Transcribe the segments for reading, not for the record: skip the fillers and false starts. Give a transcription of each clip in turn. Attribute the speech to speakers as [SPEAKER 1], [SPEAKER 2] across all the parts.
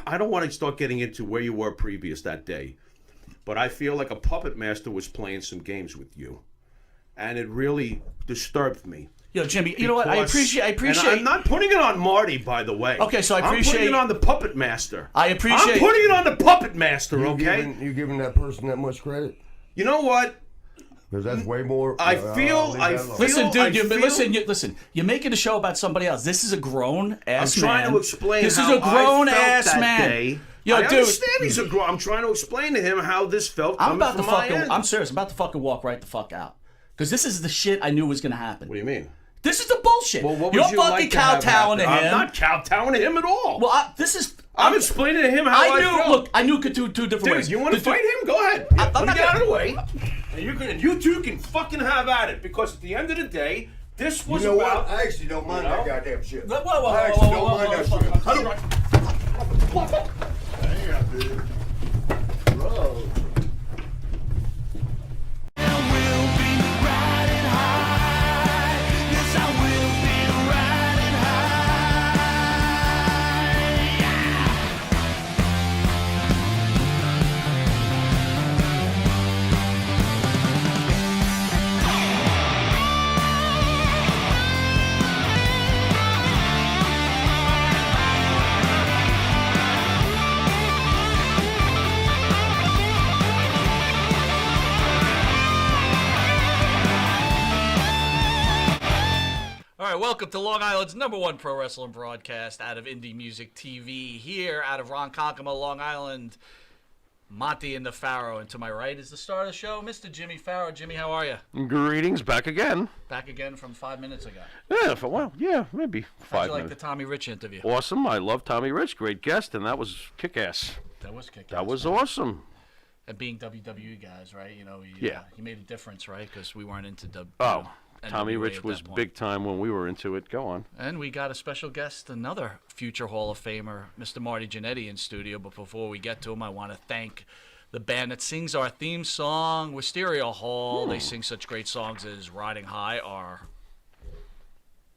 [SPEAKER 1] I don't want to start getting into where you were previous that day, but I feel like a puppet master was playing some games with you, and it really disturbed me.
[SPEAKER 2] Yo, Jimmy, you know what? I appreciate.
[SPEAKER 1] And I'm not putting it on Marty, by the way.
[SPEAKER 2] Okay, so I appreciate.
[SPEAKER 1] I'm putting it on the puppet master.
[SPEAKER 2] I appreciate.
[SPEAKER 1] I'm putting it on the puppet master. Okay.
[SPEAKER 3] You giving that person that much credit?
[SPEAKER 1] You know what?
[SPEAKER 3] Because that's way more.
[SPEAKER 1] I feel.
[SPEAKER 2] Listen, dude. Listen. You're making a show about somebody else. This is a grown ass man.
[SPEAKER 1] I'm trying to explain.
[SPEAKER 2] This is a grown ass man.
[SPEAKER 1] Day.
[SPEAKER 2] Yo,
[SPEAKER 1] I
[SPEAKER 2] dude.
[SPEAKER 1] understand he's a grown. I'm trying to explain to him how this felt.
[SPEAKER 2] I'm serious. I'm about to fucking walk right the fuck out. Because this is the shit I knew was gonna happen.
[SPEAKER 1] What do you mean?
[SPEAKER 2] This is the bullshit.
[SPEAKER 1] Well, what
[SPEAKER 2] You're
[SPEAKER 1] would you
[SPEAKER 2] fucking
[SPEAKER 1] like to have
[SPEAKER 2] kowtowing to him.
[SPEAKER 1] I'm not kowtowing to him at all.
[SPEAKER 2] Well,
[SPEAKER 1] I'm explaining to him how I felt.
[SPEAKER 2] Look, I knew two different ways.
[SPEAKER 1] Dude, you want to fight him? Go ahead. Let me get out of the way. And you two can fucking have at it. Because at the end of the day, this was
[SPEAKER 3] about... You know
[SPEAKER 1] about...
[SPEAKER 3] what? I actually don't mind that goddamn shit.
[SPEAKER 2] Whoa,
[SPEAKER 3] I actually don't mind that shit. Damn, dude. Bro.
[SPEAKER 2] Welcome to Long Island's #1 pro wrestling broadcast out of Indie Music TV, here out of Ronkonkoma, Long Island. Monte and the Pharaoh, and to my right is the star of the show, Mr. Jimmy Pharaoh. Jimmy, how are you?
[SPEAKER 4] Greetings, back again.
[SPEAKER 2] Back again from 5 minutes ago.
[SPEAKER 4] Yeah, maybe 5
[SPEAKER 2] How'd you
[SPEAKER 4] minutes.
[SPEAKER 2] like the Tommy Rich interview?
[SPEAKER 4] Awesome. I love Tommy Rich, great guest, and that was kick-ass.
[SPEAKER 2] That was kick-ass.
[SPEAKER 4] That was awesome.
[SPEAKER 2] And being WWE guys, right? You know, he made a difference, right? Because we weren't into WWE.
[SPEAKER 4] Tommy Rich was big time when we were into it. Go on.
[SPEAKER 2] And we got a special guest, another future Hall of Famer, Mr. Marty Jannetty, in studio. But before we get to him, I want to thank the band that sings our theme song, Wisteria Hall. They sing such great songs as Riding High, our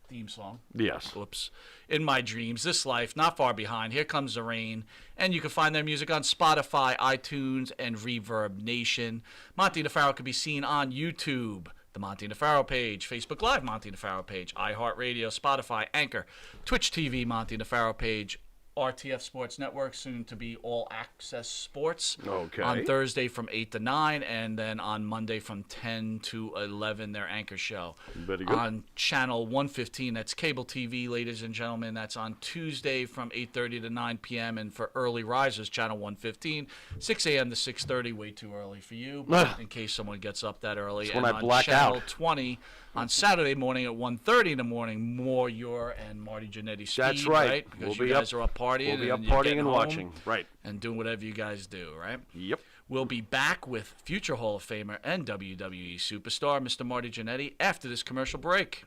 [SPEAKER 2] theme song.
[SPEAKER 4] Yes.
[SPEAKER 2] Whoops. In My Dreams, This Life, Not Far Behind, Here Comes the Rain. And you can find their music on Spotify, iTunes, and Reverb Nation. Monte and the Pharaoh can be seen on YouTube, the Monte and the Pharaoh page, Facebook Live, Monte and the Pharaoh page, iHeartRadio, Spotify, Anchor, Twitch TV, Monte and the Pharaoh page, RTF Sports Network, soon to be All Access Sports.
[SPEAKER 4] Okay.
[SPEAKER 2] On Thursday from 8 to 9, and then on Monday from 10 to 11, their anchor show.
[SPEAKER 4] Very good.
[SPEAKER 2] On channel 115, that's cable TV, ladies and gentlemen. That's on Tuesday from 8:30 to 9 p.m. And for early risers, channel 115, 6 a.m. to 6:30, way too early for you, but in case someone gets up that early.
[SPEAKER 4] That's when
[SPEAKER 2] and
[SPEAKER 4] I black
[SPEAKER 2] channel
[SPEAKER 4] out.
[SPEAKER 2] 20 on Saturday morning at 1:30 in the morning, more your and Marty Jannetty speed.
[SPEAKER 4] That's right.
[SPEAKER 2] Because you guys are up partying.
[SPEAKER 4] We'll be up
[SPEAKER 2] and you're
[SPEAKER 4] partying
[SPEAKER 2] getting
[SPEAKER 4] and
[SPEAKER 2] home
[SPEAKER 4] watching. Right.
[SPEAKER 2] and doing whatever you guys do, right?
[SPEAKER 4] Yep.
[SPEAKER 2] We'll be back with future Hall of Famer and WWE superstar, Mr. Marty Jannetty, after this commercial break.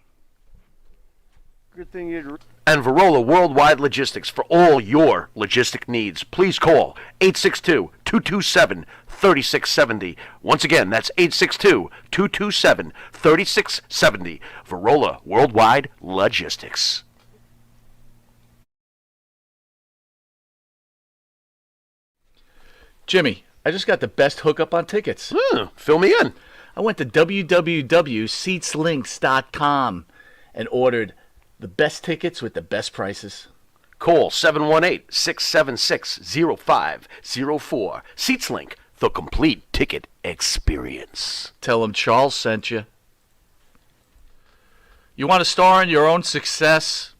[SPEAKER 4] Good thing you. And Verola Worldwide Logistics for all your logistic needs. Please call 862-227-3670. Once again, that's 862-227-3670. Verola Worldwide Logistics.
[SPEAKER 2] Jimmy, I just got the best hookup on tickets.
[SPEAKER 4] Fill me in.
[SPEAKER 2] I went to www.seatslinks.com and ordered the best tickets with the best prices.
[SPEAKER 4] Call 718-676-0504. SeatsLink, the complete ticket experience.
[SPEAKER 2] Tell them Charles sent you. You want to star in your own success?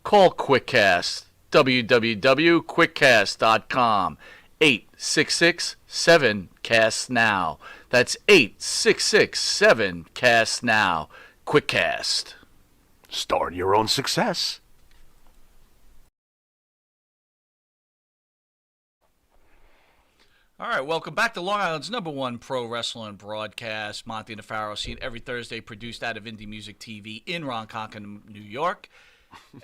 [SPEAKER 2] Call QuickCast. www.quickcast.com. 866-7-CAST-NOW. That's 866-7-CAST-NOW. QuickCast.
[SPEAKER 4] Start your own success.
[SPEAKER 2] All right, welcome back to Long Island's #1 pro wrestling broadcast. Monte and the Pharaoh, seen every Thursday, produced out of Indie Music TV in Ronkonkoma, New York.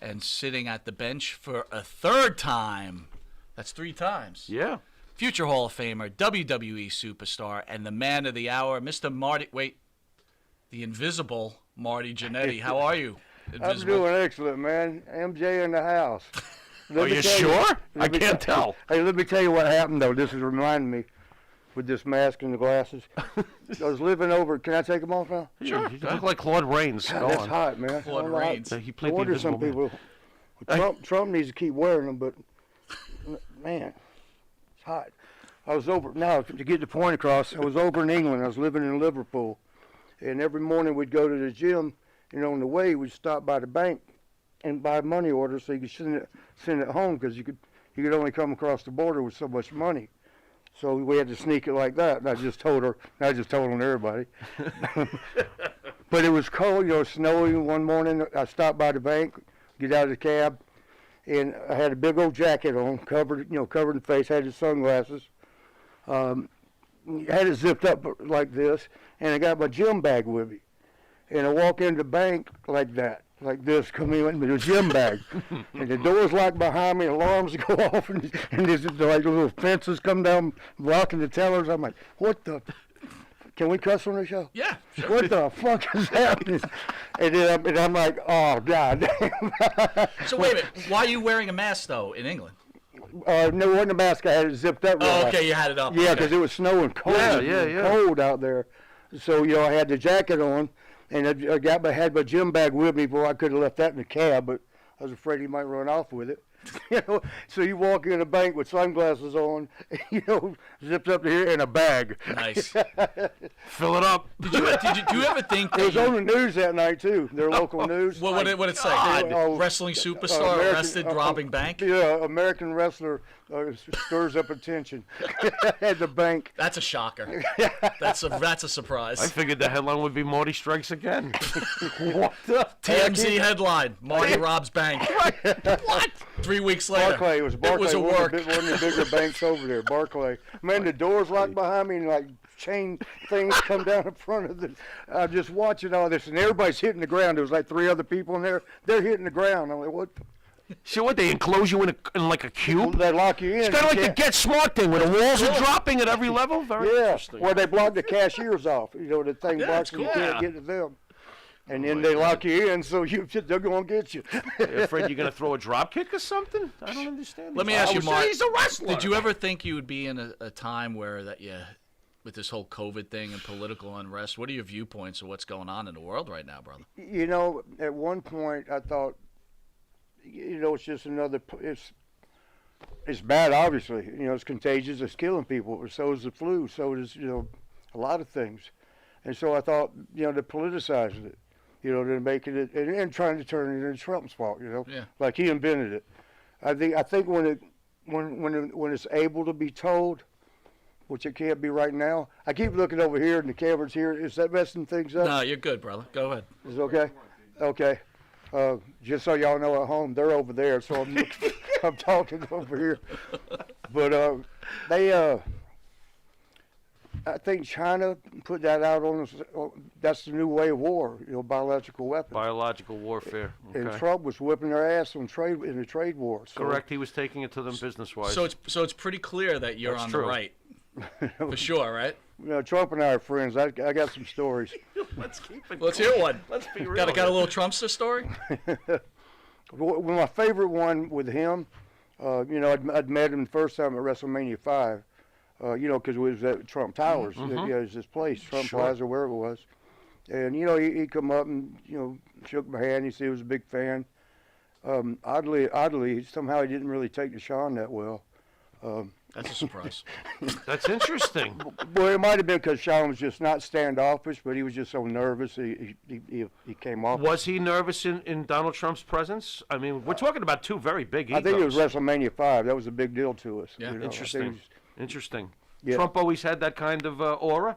[SPEAKER 2] And sitting at the bench for a third time. That's 3 times.
[SPEAKER 4] Yeah.
[SPEAKER 2] Future Hall of Famer, WWE superstar, and the man of the hour, Mr. Marty. Wait, the invisible Marty Jannetty. How are you?
[SPEAKER 5] I'm doing excellent, man. MJ in the house.
[SPEAKER 4] Are you sure? I can't tell.
[SPEAKER 5] Hey, let me tell you what happened, though. This is reminding me with this mask and the glasses. I was living over. Can I take them off now?
[SPEAKER 4] Sure. You look like Claude Rains.
[SPEAKER 5] God, that's hot, man.
[SPEAKER 2] Claude
[SPEAKER 5] I don't know how-
[SPEAKER 2] Rains.
[SPEAKER 4] He
[SPEAKER 5] I
[SPEAKER 4] played the
[SPEAKER 5] wonder
[SPEAKER 4] Invisible
[SPEAKER 5] some
[SPEAKER 4] Man.
[SPEAKER 5] people. Trump needs to keep wearing them, but man, it's hot. I was over now to get the point across. I was over in England. I was living in Liverpool, and every morning we'd go to the gym. And on the way, we'd stop by the bank and buy money orders so you could send it home because you could only come across the border with so much money. So we had to sneak it like that. And I just told her. I just told on everybody. But it was cold, snowy. One morning, I stopped by the bank, get out of the cab, and I had a big old jacket on, covered in face. Had the sunglasses. Had it zipped up like this, and I got my gym bag with me. And I walk in the bank like that, like this, come in with a gym bag. And the door's locked behind me, alarms go off, and there's like little fences come down blocking the tellers. I'm like, what the? Can we cuss on the show?
[SPEAKER 2] Yeah, sure.
[SPEAKER 5] What the fuck is happening? And I'm like, oh, God damn.
[SPEAKER 2] So wait a minute. Why are you wearing a mask, though, in England?
[SPEAKER 5] No, it wasn't a mask. I had it zipped up.
[SPEAKER 2] Oh, okay, you had it up.
[SPEAKER 5] Yeah,
[SPEAKER 2] Okay.
[SPEAKER 5] because it was snowing cold.
[SPEAKER 4] Yeah.
[SPEAKER 5] Cold out there. So, I had the jacket on, and I had my gym bag with me. Boy, I could have left that in the cab, but I was afraid he might run off with it. So you walk in a bank with sunglasses on, zipped up to here, and a bag.
[SPEAKER 2] Nice.
[SPEAKER 4] Fill it up.
[SPEAKER 2] Did you ever think
[SPEAKER 5] It
[SPEAKER 2] that
[SPEAKER 5] was on the news that night, too, their local news.
[SPEAKER 2] what did it say? Wrestling superstar
[SPEAKER 5] American-
[SPEAKER 2] arrested robbing bank?
[SPEAKER 5] Yeah, American wrestler stirs up attention at the bank.
[SPEAKER 2] That's a shocker. That's a surprise.
[SPEAKER 4] I figured the headline would be Marty strikes again. What the?
[SPEAKER 2] TMZ headline: Marty robs bank.
[SPEAKER 4] What?
[SPEAKER 2] 3 weeks later,
[SPEAKER 5] Barclay. It was Barclay.
[SPEAKER 2] It was a
[SPEAKER 5] one
[SPEAKER 2] work.
[SPEAKER 5] of the bigger banks over there, Barclay. Man, the doors locked behind me and like chain things come down in front of the. I'm just watching all this, and everybody's hitting the ground. There was like 3 other people in there. They're hitting the ground. I'm like, what?
[SPEAKER 4] So what? They enclose you in like a cube?
[SPEAKER 5] They lock you in.
[SPEAKER 4] It's kind of
[SPEAKER 5] You
[SPEAKER 4] like the
[SPEAKER 5] can't-
[SPEAKER 4] Get Smart thing, where the walls are dropping at every level. Very
[SPEAKER 5] Yeah,
[SPEAKER 4] interesting.
[SPEAKER 5] where they block the cashiers off. The thing
[SPEAKER 2] Yeah,
[SPEAKER 5] blocks
[SPEAKER 2] that's
[SPEAKER 5] them. You
[SPEAKER 2] cool.
[SPEAKER 5] can't get to them. And then they lock you in, so they're going to get you.
[SPEAKER 4] You afraid you're going to throw a drop kick or something? I don't understand.
[SPEAKER 2] Let me
[SPEAKER 4] this.
[SPEAKER 2] ask you,
[SPEAKER 4] I would say
[SPEAKER 2] Mark.
[SPEAKER 4] He's a wrestler.
[SPEAKER 2] Did you ever think you would be in a time where with this whole COVID thing and political unrest? What are your viewpoints of what's going on in the world right now, brother?
[SPEAKER 5] At one point I thought, it's just another. It's bad, obviously. It's contagious. It's killing people. So is the flu. So is a lot of things. And so I thought, they politicized it. To make it and trying to turn it into Trump's fault.
[SPEAKER 2] Yeah.
[SPEAKER 5] Like he invented it. I think when it's able to be told, which it can't be right now. I keep looking over here and the camera's here. Is that messing things up?
[SPEAKER 2] No, you're good, brother. Go ahead.
[SPEAKER 5] Is it okay? Okay. Just so y'all know at home, they're over there, so I'm talking over here. But I think China put that out on us. That's the new way of war, biological weapons.
[SPEAKER 4] Biological warfare. Okay.
[SPEAKER 5] And Trump was whipping their ass in the trade war. So.
[SPEAKER 4] Correct. He was taking it to them business-wise.
[SPEAKER 2] So it's pretty clear that you're
[SPEAKER 4] That's
[SPEAKER 2] on
[SPEAKER 4] true.
[SPEAKER 2] the right. For sure, right?
[SPEAKER 5] Trump and I are friends. I got some stories.
[SPEAKER 4] Let's keep it.
[SPEAKER 2] Let's hear one.
[SPEAKER 4] Let's be real.
[SPEAKER 2] Got a little Trumpster story?
[SPEAKER 5] Well, my favorite one with him, I'd met him the first time at WrestleMania 5, because we was at Trump Towers.
[SPEAKER 4] Mm-hmm.
[SPEAKER 5] It was this place, Trump
[SPEAKER 4] Sure.
[SPEAKER 5] Plaza, wherever it was. And, he come up and, shook my hand. He said he was a big fan. Oddly, somehow he didn't really take to Sean that well.
[SPEAKER 2] That's a surprise.
[SPEAKER 4] That's interesting.
[SPEAKER 5] Well, it might have been because Sean was just not standoffish, but he was just so nervous. He came off.
[SPEAKER 4] Was he nervous in Donald Trump's presence? I mean, we're talking about 2 very big egos.
[SPEAKER 5] I think it was WrestleMania 5. That was a big deal to us.
[SPEAKER 2] Yeah,
[SPEAKER 5] I think
[SPEAKER 4] Interesting.
[SPEAKER 5] it was-
[SPEAKER 4] Interesting.
[SPEAKER 5] Yeah.
[SPEAKER 4] Trump always had that kind of aura?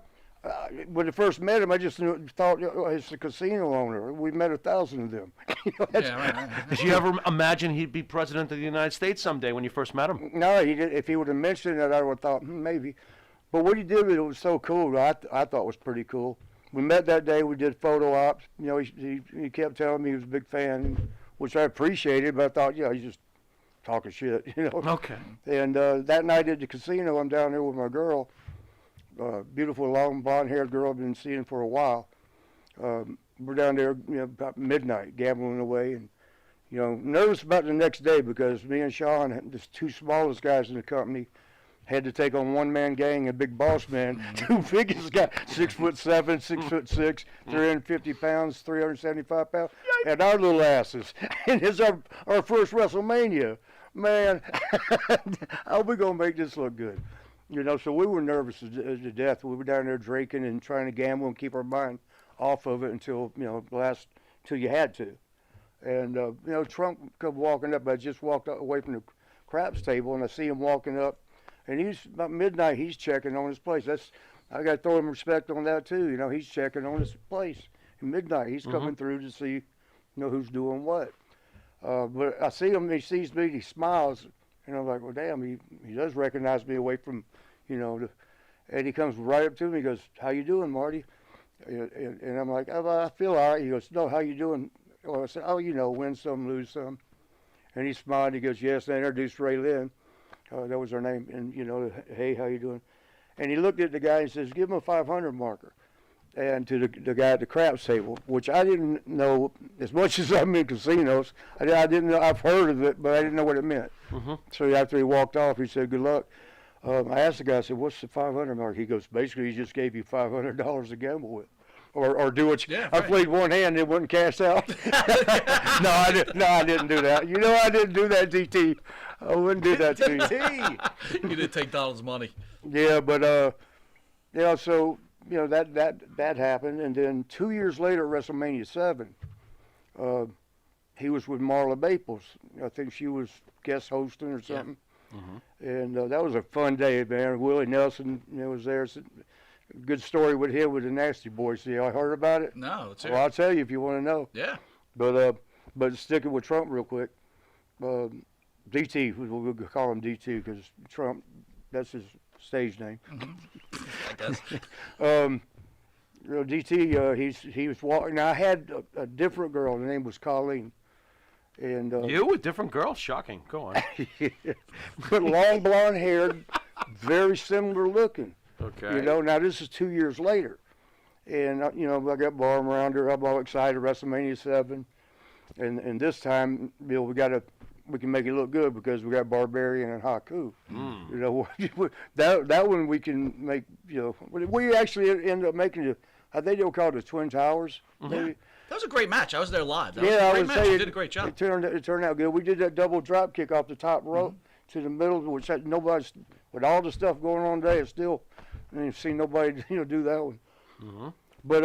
[SPEAKER 5] When I first met him, I just thought he's a casino owner. We met 1,000 of them.
[SPEAKER 2] Yeah, right.
[SPEAKER 4] Did you ever imagine he'd be president of the United States someday when you first met him?
[SPEAKER 5] No, he did. If he would have mentioned it, I would have thought maybe. But what he did with it was so cool. I thought was pretty cool. We met that day. We did photo ops. He kept telling me he was a big fan, which I appreciated. But I thought, he's just talking shit,
[SPEAKER 4] Okay.
[SPEAKER 5] And that night at the casino, I'm down there with my girl, beautiful long blonde-haired girl I've been seeing for a while. We're down there, about midnight, gambling away, and You know, nervous about the next day because me and Sean, the two smallest guys in the company, had to take on one-man gang and big boss man. Two biggest guys, 6'7", 6'6", 350 pounds, 375 pounds, and our little asses. And it's our first WrestleMania. Man, how are we going to make this look good? You know, so we were nervous to death. We were down there drinking and trying to gamble and keep our mind off of it until, you know, till you had to. And, you know, Trump come walking up. I just walked away from the craps table, and I see him walking up. And he's about midnight. He's checking on his place. I got to throw him respect on that too. You know, he's checking on his place. At midnight, he's coming through to see, you know, who's doing what. But I see him. He sees me. He smiles, and I'm like, well, damn. He does recognize me away from, you know, and he comes right up to me. He goes, "How you doing, Marty?" And I'm like, "Oh, I feel all right." He goes, "No, how you doing?" Well, I said, "Oh, you know, win some, lose some." And he smiled. He goes, "Yes." And I introduced Ray Lynn. That was her name, and you know, "Hey, how you doing?" And he looked at the guy and says, "Give him a 500 marker," and to the guy at the craps table, which I didn't know as much as I'm in casinos. I didn't know. I've heard of it, but I didn't know what it meant. So after he walked off, he said, "Good luck." I asked the guy, I said, "What's the 500 mark?" He goes, "Basically, he just gave you $500 to gamble with." Or do what you.
[SPEAKER 2] Yeah,
[SPEAKER 5] I
[SPEAKER 2] right.
[SPEAKER 5] played one hand, it wouldn't cash out. No, I didn't do that. You know, I didn't do that, DT. I wouldn't do that to you.
[SPEAKER 2] You didn't take Donald's money.
[SPEAKER 5] Yeah, but you know, so you know that happened, and then 2 years later, at WrestleMania 7, he was with Marla Maples. I think she was guest hosting or something. And that was a fun day, man. Willie Nelson, you know, was there. Good story with him with the Nasty Boys. See, I heard about it.
[SPEAKER 2] No, it's
[SPEAKER 5] Well, I'll tell you if you want to know.
[SPEAKER 2] Yeah.
[SPEAKER 5] But sticking with Trump real quick, DT, we'll call him DT because Trump, that's his stage name.
[SPEAKER 2] I guess.
[SPEAKER 5] You know, DT, he was walking. Now I had a different girl. Her name was Colleen, and
[SPEAKER 4] You, a different girl? Shocking. Go on.
[SPEAKER 5] but long blonde hair, very similar looking.
[SPEAKER 4] Okay.
[SPEAKER 5] You know, now this is 2 years later. And, you know, I got my arm around her. I'm all excited, WrestleMania 7. And this time, you know, we can make it look good because we got Barbarian and Haku. You know, that one we can make, you know, we actually ended up making it, I think they were called the Twin Towers. Maybe.
[SPEAKER 2] That was a great match. I was there live. That
[SPEAKER 5] Yeah,
[SPEAKER 2] was
[SPEAKER 5] I
[SPEAKER 2] a great
[SPEAKER 5] would
[SPEAKER 2] match.
[SPEAKER 5] say
[SPEAKER 2] You did a great job.
[SPEAKER 5] It turned out good. We did that double drop kick off the top rope to the middle, which nobody's, with all the stuff going on today, it's still, I ain't seen nobody, you know, do that one. But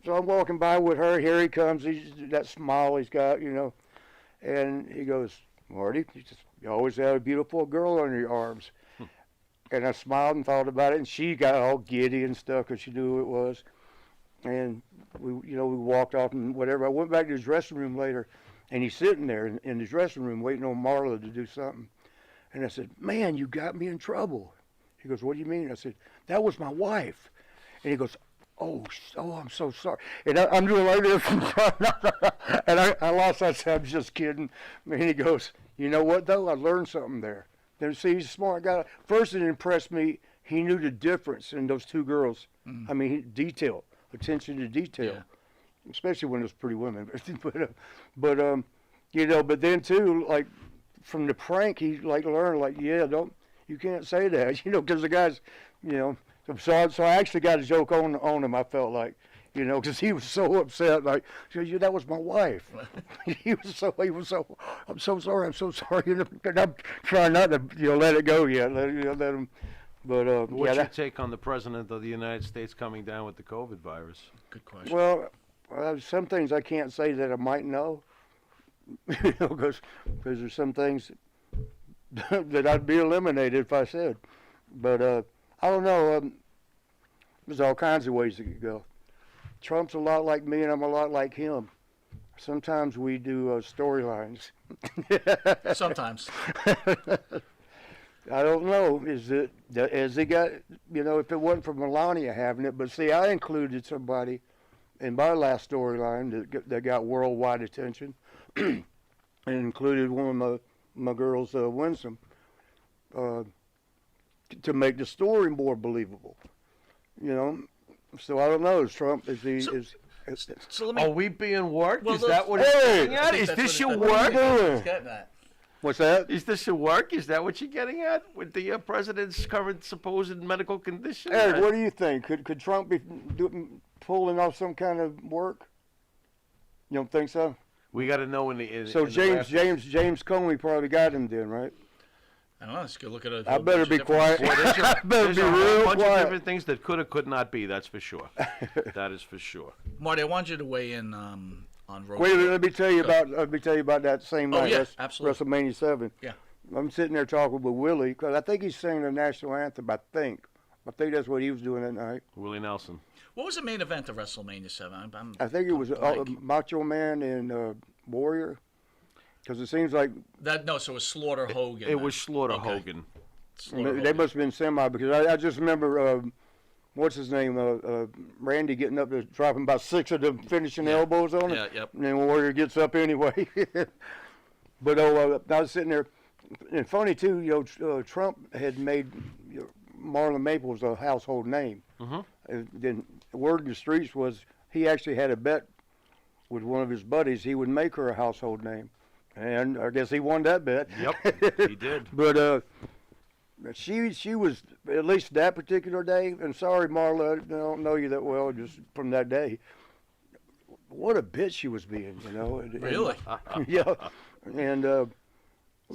[SPEAKER 5] so I'm walking by with her. Here he comes. He's that smile he's got, you know, and he goes, "Marty, you always had a beautiful girl under your arms." And I smiled and thought about it, and she got all giddy and stuff because she knew who it was. And we walked off and whatever. I went back to his dressing room later, and he's sitting there in his dressing room waiting on Marla to do something. And I said, "Man, you got me in trouble." He goes, "What do you mean?" I said, "That was my wife." And he goes, Oh, I'm so sorry. And I'm doing like this. And I lost that. I said, "I'm just kidding." And he goes, "You know what, though? I learned something there." Then, see, he's a smart guy. First, it impressed me. He knew the difference in those two girls. I mean, attention to detail, especially when it was pretty women. but you know, but then, too, like, from the prank, he, like, learned, like, you can't say that, you know, because the guys, you know. So I actually got a joke on him. I felt like, you know, because he was so upset. Like, "That was my wife." he was so. "I'm so sorry. I'm so sorry." And I'm trying not to, you know, let it go yet. Let him. But
[SPEAKER 4] What's your take on the president of the United States coming down with the COVID virus?
[SPEAKER 2] Good question.
[SPEAKER 5] Well, some things I can't say that I might know. You know, because there's some things that I'd be eliminated if I said. But I don't know. There's all kinds of ways it could go. Trump's a lot like me, and I'm a lot like him. Sometimes we do storylines.
[SPEAKER 2] Sometimes.
[SPEAKER 5] I don't know. Has he got, you know, if it wasn't for Melania having it, but see, I included somebody in my last storyline that got worldwide attention, and included one of my girls, Winsome, to make the story more believable, you know. So I don't know. Is Trump
[SPEAKER 2] So let me.
[SPEAKER 4] Are we being worked?
[SPEAKER 2] Well,
[SPEAKER 4] Is that what
[SPEAKER 5] Hey!
[SPEAKER 4] it's getting
[SPEAKER 2] I
[SPEAKER 4] at?
[SPEAKER 2] think
[SPEAKER 4] Is
[SPEAKER 2] that's
[SPEAKER 4] this
[SPEAKER 2] what
[SPEAKER 4] your
[SPEAKER 2] it-
[SPEAKER 4] work?
[SPEAKER 2] It's getting at.
[SPEAKER 5] What's that?
[SPEAKER 4] Is this your work? Is that what you're getting at with the president's current supposed medical condition?
[SPEAKER 5] Eric, what do you think? Could Trump be pulling off some kind of work? You don't think so?
[SPEAKER 4] We got to know in the.
[SPEAKER 5] So
[SPEAKER 4] in the
[SPEAKER 5] James Comey probably got him then, right?
[SPEAKER 2] I don't know. Let's go look at it.
[SPEAKER 5] I better be quiet.
[SPEAKER 4] Boy, there's
[SPEAKER 5] I better
[SPEAKER 4] there's
[SPEAKER 5] be
[SPEAKER 4] a
[SPEAKER 5] real
[SPEAKER 4] bunch of
[SPEAKER 5] quiet.
[SPEAKER 4] different things that could or could not be. That's for sure. That is for sure.
[SPEAKER 2] Marty, I want you to weigh in on Road.
[SPEAKER 5] Wait, let me tell you about that same night.
[SPEAKER 2] yeah,
[SPEAKER 5] That's
[SPEAKER 2] absolutely.
[SPEAKER 5] WrestleMania 7.
[SPEAKER 2] Yeah.
[SPEAKER 5] I'm sitting there talking with Willie because I think he's singing the national anthem. I think that's what he was doing that night.
[SPEAKER 4] Willie Nelson.
[SPEAKER 2] What was the main event of WrestleMania 7?
[SPEAKER 5] I think it was
[SPEAKER 2] blank.
[SPEAKER 5] Macho Man and Warrior. Because it seems like
[SPEAKER 2] So it was Slaughter Hogan.
[SPEAKER 4] It was Slaughter
[SPEAKER 2] Okay.
[SPEAKER 4] Hogan.
[SPEAKER 2] Slaughter
[SPEAKER 5] they
[SPEAKER 2] Hogan.
[SPEAKER 5] must have been semi. Because I just remember what's his name, Randy getting up there, dropping about 6 of them finishing elbows on him.
[SPEAKER 2] Yeah, yep.
[SPEAKER 5] And then Warrior gets up anyway. But I was sitting there, and funny too, Trump had made Marlon Maples a household name. And then word in the streets was he actually had a bet with one of his buddies he would make her a household name, and I guess he won that bet.
[SPEAKER 4] Yep, he did.
[SPEAKER 5] But she was, at least that particular day, and sorry Marla, I don't know you that well, just from that day. What a bitch she was being,
[SPEAKER 2] Really?
[SPEAKER 5] Yeah, and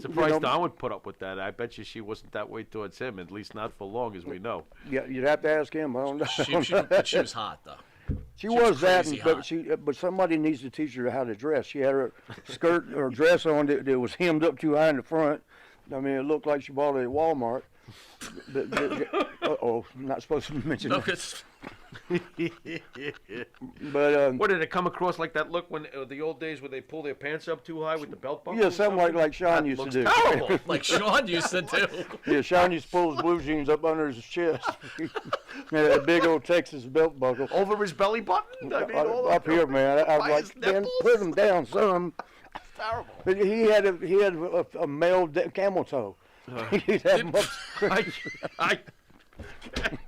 [SPEAKER 4] Surprised Don would put up with that. I bet you she wasn't that way towards him, at least not for long as we know.
[SPEAKER 5] yeah, you'd have to ask him. I don't know.
[SPEAKER 2] She was hot though.
[SPEAKER 5] She
[SPEAKER 2] was
[SPEAKER 5] was that,
[SPEAKER 2] crazy
[SPEAKER 5] but somebody needs to teach her how to dress. She had her skirt or dress on that was hemmed up too high in the front. I mean, it looked like she bought it at Walmart. Uh-oh, I'm not supposed to mention
[SPEAKER 2] No,
[SPEAKER 5] that.
[SPEAKER 2] it's,
[SPEAKER 5] But
[SPEAKER 4] What did it come across like that look when the old days where they pull their pants up too high with the belt buckle?
[SPEAKER 5] yeah,
[SPEAKER 4] or
[SPEAKER 5] something like Sean
[SPEAKER 4] That
[SPEAKER 5] used to
[SPEAKER 4] looks
[SPEAKER 5] do.
[SPEAKER 4] terrible.
[SPEAKER 2] like Sean used to do.
[SPEAKER 5] Yeah, Sean used to pull his blue jeans up under his chest. Yeah, a big old Texas belt buckle.
[SPEAKER 4] Over his belly button? I mean, all
[SPEAKER 5] Up here, man. I
[SPEAKER 4] by
[SPEAKER 5] was
[SPEAKER 4] his
[SPEAKER 5] like, man,
[SPEAKER 4] nipples?
[SPEAKER 5] put him down, son.
[SPEAKER 4] terrible.
[SPEAKER 5] But he had a male camel toe. He'd have him up.
[SPEAKER 4] I can't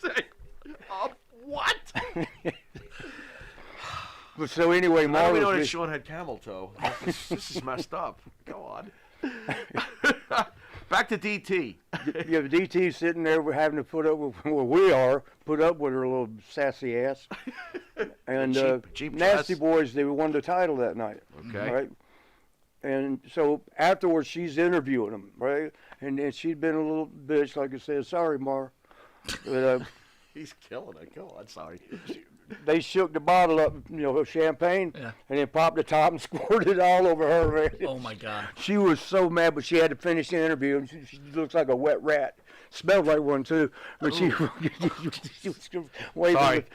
[SPEAKER 4] say. What?
[SPEAKER 5] But so anyway,
[SPEAKER 4] I don't even know
[SPEAKER 5] Marlon.
[SPEAKER 4] that Sean had camel toe. This is messed up. Go on. Back to DT.
[SPEAKER 5] Yeah, DT's sitting there, we're having to put up with, well, we are, put up with her little sassy ass. And
[SPEAKER 4] cheap
[SPEAKER 5] Nasty
[SPEAKER 4] dress.
[SPEAKER 5] Boys, they won the title that night.
[SPEAKER 4] Okay.
[SPEAKER 5] Right? And so afterwards, she's interviewing them, right? And then she'd been a little bitch, like I said, sorry, Mar. But,
[SPEAKER 4] He's killing it. Go on. Sorry.
[SPEAKER 5] they shook the bottle up, of champagne,
[SPEAKER 2] Yeah.
[SPEAKER 5] and then popped the top and squirted it all over her, man.
[SPEAKER 2] Oh my God.
[SPEAKER 5] She was so mad, but she had to finish the interview. And she looks like a wet rat. Smelled like one too. But she was
[SPEAKER 4] Sorry.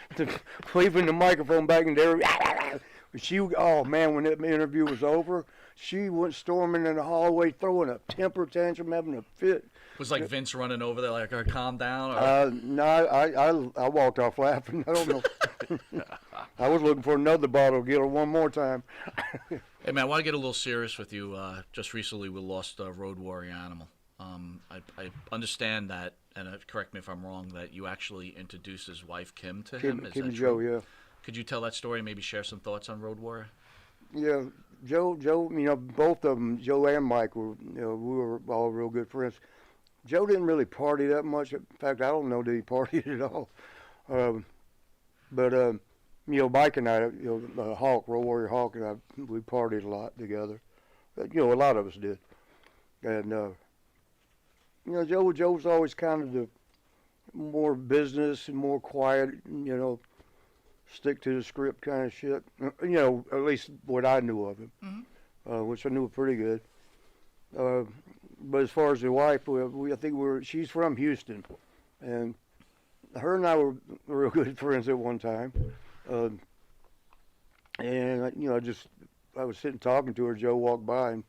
[SPEAKER 5] waving the microphone back in there. But she, oh man, when that interview was over, she went storming in the hallway, throwing a temper tantrum, having a fit.
[SPEAKER 2] Was like Vince running over there, like, calm down? Or...
[SPEAKER 5] No, I walked off laughing. I don't know. I was looking for another bottle. Get her one more time.
[SPEAKER 2] Hey man, I want to get a little serious with you. Just recently, we lost a Road Warrior animal. I understand that, and correct me if I'm wrong, that you actually introduced his wife Kim to him. Is
[SPEAKER 5] Kim
[SPEAKER 2] that
[SPEAKER 5] and Joe,
[SPEAKER 2] true?
[SPEAKER 5] yeah.
[SPEAKER 2] Could you tell that story and maybe share some thoughts on Road Warrior?
[SPEAKER 5] Yeah, Joe, both of them, Joe and Mike were, we were all real good friends. Joe didn't really party that much. In fact, I don't know that he partied at all. But Mike and I, Hawk, Road Warrior Hawk, and I, we partied a lot together. But, a lot of us did. And, Joe's always kind of the more business and more quiet, stick to the script kind of shit. At least what I knew of him, which I knew pretty good. But as far as the wife, I think she's from Houston, and her and I were real good friends at one time. And I was sitting talking to her. Joe walked by, and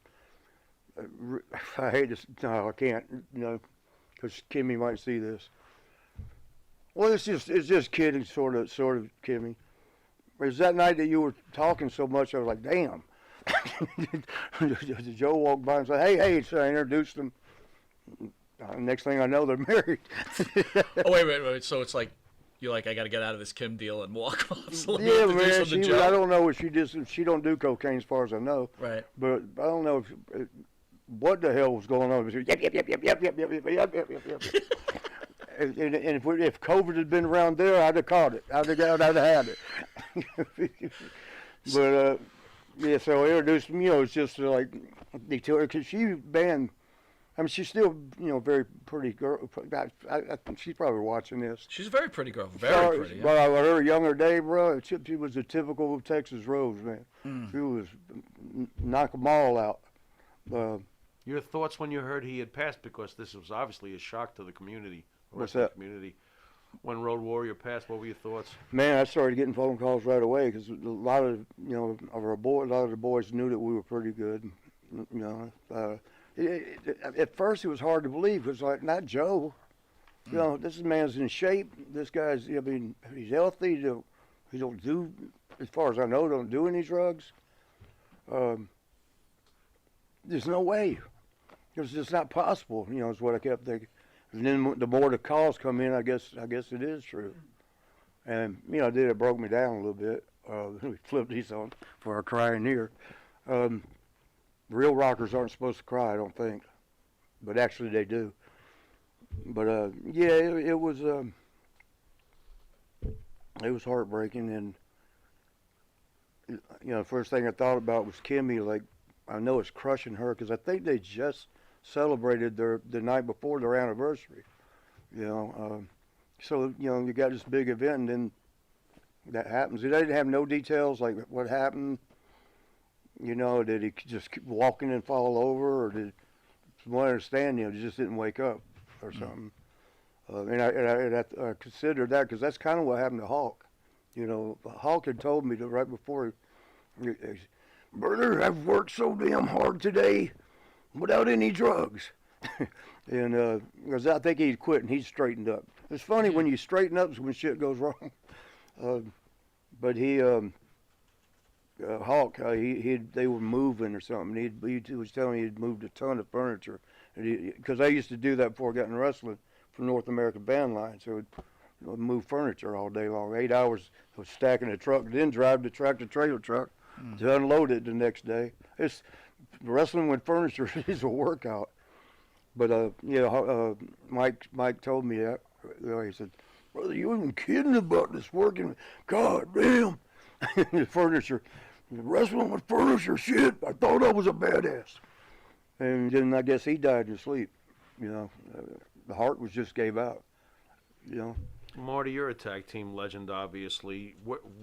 [SPEAKER 5] I hate to, no, I can't, because Kimmy might see this. Well, it's just kidding, sort of, Kimmy. It was that night that you were talking so much, I was like, damn. Joe walked by and said, hey, so I introduced them. Next thing I know, they're married.
[SPEAKER 2] Oh, wait. So it's like You're like, I got to get out of this Kim deal and walk off. So let me
[SPEAKER 5] Yeah,
[SPEAKER 2] introduce
[SPEAKER 5] man.
[SPEAKER 2] him to Joe.
[SPEAKER 5] I don't know if she don't do cocaine as far as I know.
[SPEAKER 2] Right.
[SPEAKER 5] But I don't know if, what the hell was going on. Yep, yep, yep, yep, yep, yep, yep, yep, yep, yep, yep, yep. And if COVID had been around there, I'd have caught it. I'd have had it. But yeah, so I introduced him. It's just like they tell her because she banned. I mean, she's still very pretty girl. I think she's probably watching this.
[SPEAKER 2] She's a very pretty girl. Very pretty. Yeah.
[SPEAKER 5] Well, her younger day, bro, she was a typical Texas Rose, man. She was knock them all out.
[SPEAKER 4] Your thoughts when you heard he had passed, because this was obviously a shock to the community.
[SPEAKER 5] What's
[SPEAKER 4] wrestling
[SPEAKER 5] that?
[SPEAKER 4] Community. When Road Warrior passed, what were your thoughts?
[SPEAKER 5] Man, I started getting phone calls right away because a lot of the boys knew that we were pretty good. At first it was hard to believe because like not Joe. This man's in shape. This guy's, he's healthy. He don't do, as far as I know, don't do any drugs. There's no way. It's just not possible. Is what I kept thinking. And then the more the calls come in, I guess it is true. And it broke me down a little bit. We flipped these on for our crying ear. Real rockers aren't supposed to cry, I don't think, but actually they do. But yeah, it was heartbreaking, and the first thing I thought about was Kimmy. Like, I know it's crushing her because I think they just celebrated the night before their anniversary. So you got this big event, and then that happens. They didn't have no details like what happened. Did he just keep walking and fall over, or from what I understand, he just didn't wake up or something. And I considered that because that's kind of what happened to Hulk. Hulk had told me that right before, brother, I've worked so damn hard today without any drugs. And because I think he'd quit and he'd straightened up. It's funny when you straighten up is when shit goes wrong. But he... Hulk, they were moving or something. He was telling me he'd moved a ton of furniture, because I used to do that before I got in wrestling for North American Band Line. So would move furniture all day long. 8 hours of stacking a truck, then drive the tractor trailer truck to unload it the next day. It's wrestling with furniture is a workout. But Mike told me that. He said, "Brother, you ain't kidding about this working. God damn." The furniture, wrestling with furniture, shit. I thought I was a badass. And then I guess he died in his sleep. The heart just gave out.
[SPEAKER 4] Marty, you're a tag team legend, obviously.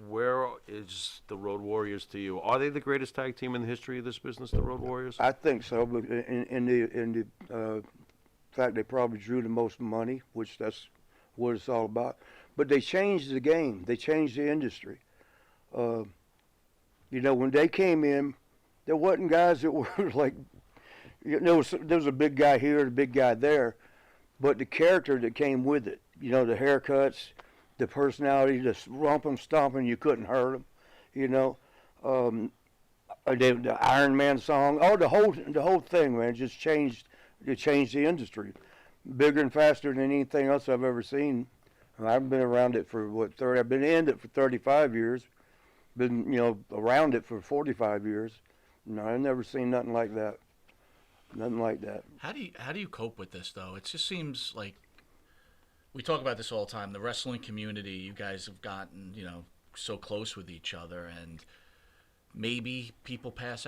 [SPEAKER 4] Where is the Road Warriors to you? Are they the greatest tag team in the history of this business, the Road Warriors?
[SPEAKER 5] I think so, but in the fact they probably drew the most money, which that's what it's all about. But they changed the game. They changed the industry. When they came in, there wasn't guys that were like, there was a big guy here and a big guy there, but the character that came with it, the haircuts, the personality, the romping, stomping, you couldn't hurt them, the Iron Man song, the whole thing, man, just changed. It changed the industry, bigger and faster than anything else I've ever seen. I've been around it for I've been in it for 35 years. Been around it for 45 years. No, I've never seen nothing like that. Nothing like that.
[SPEAKER 2] How do you cope with this though? It just seems like we talk about this all the time. The wrestling community, you guys have gotten so close with each other, and maybe people pass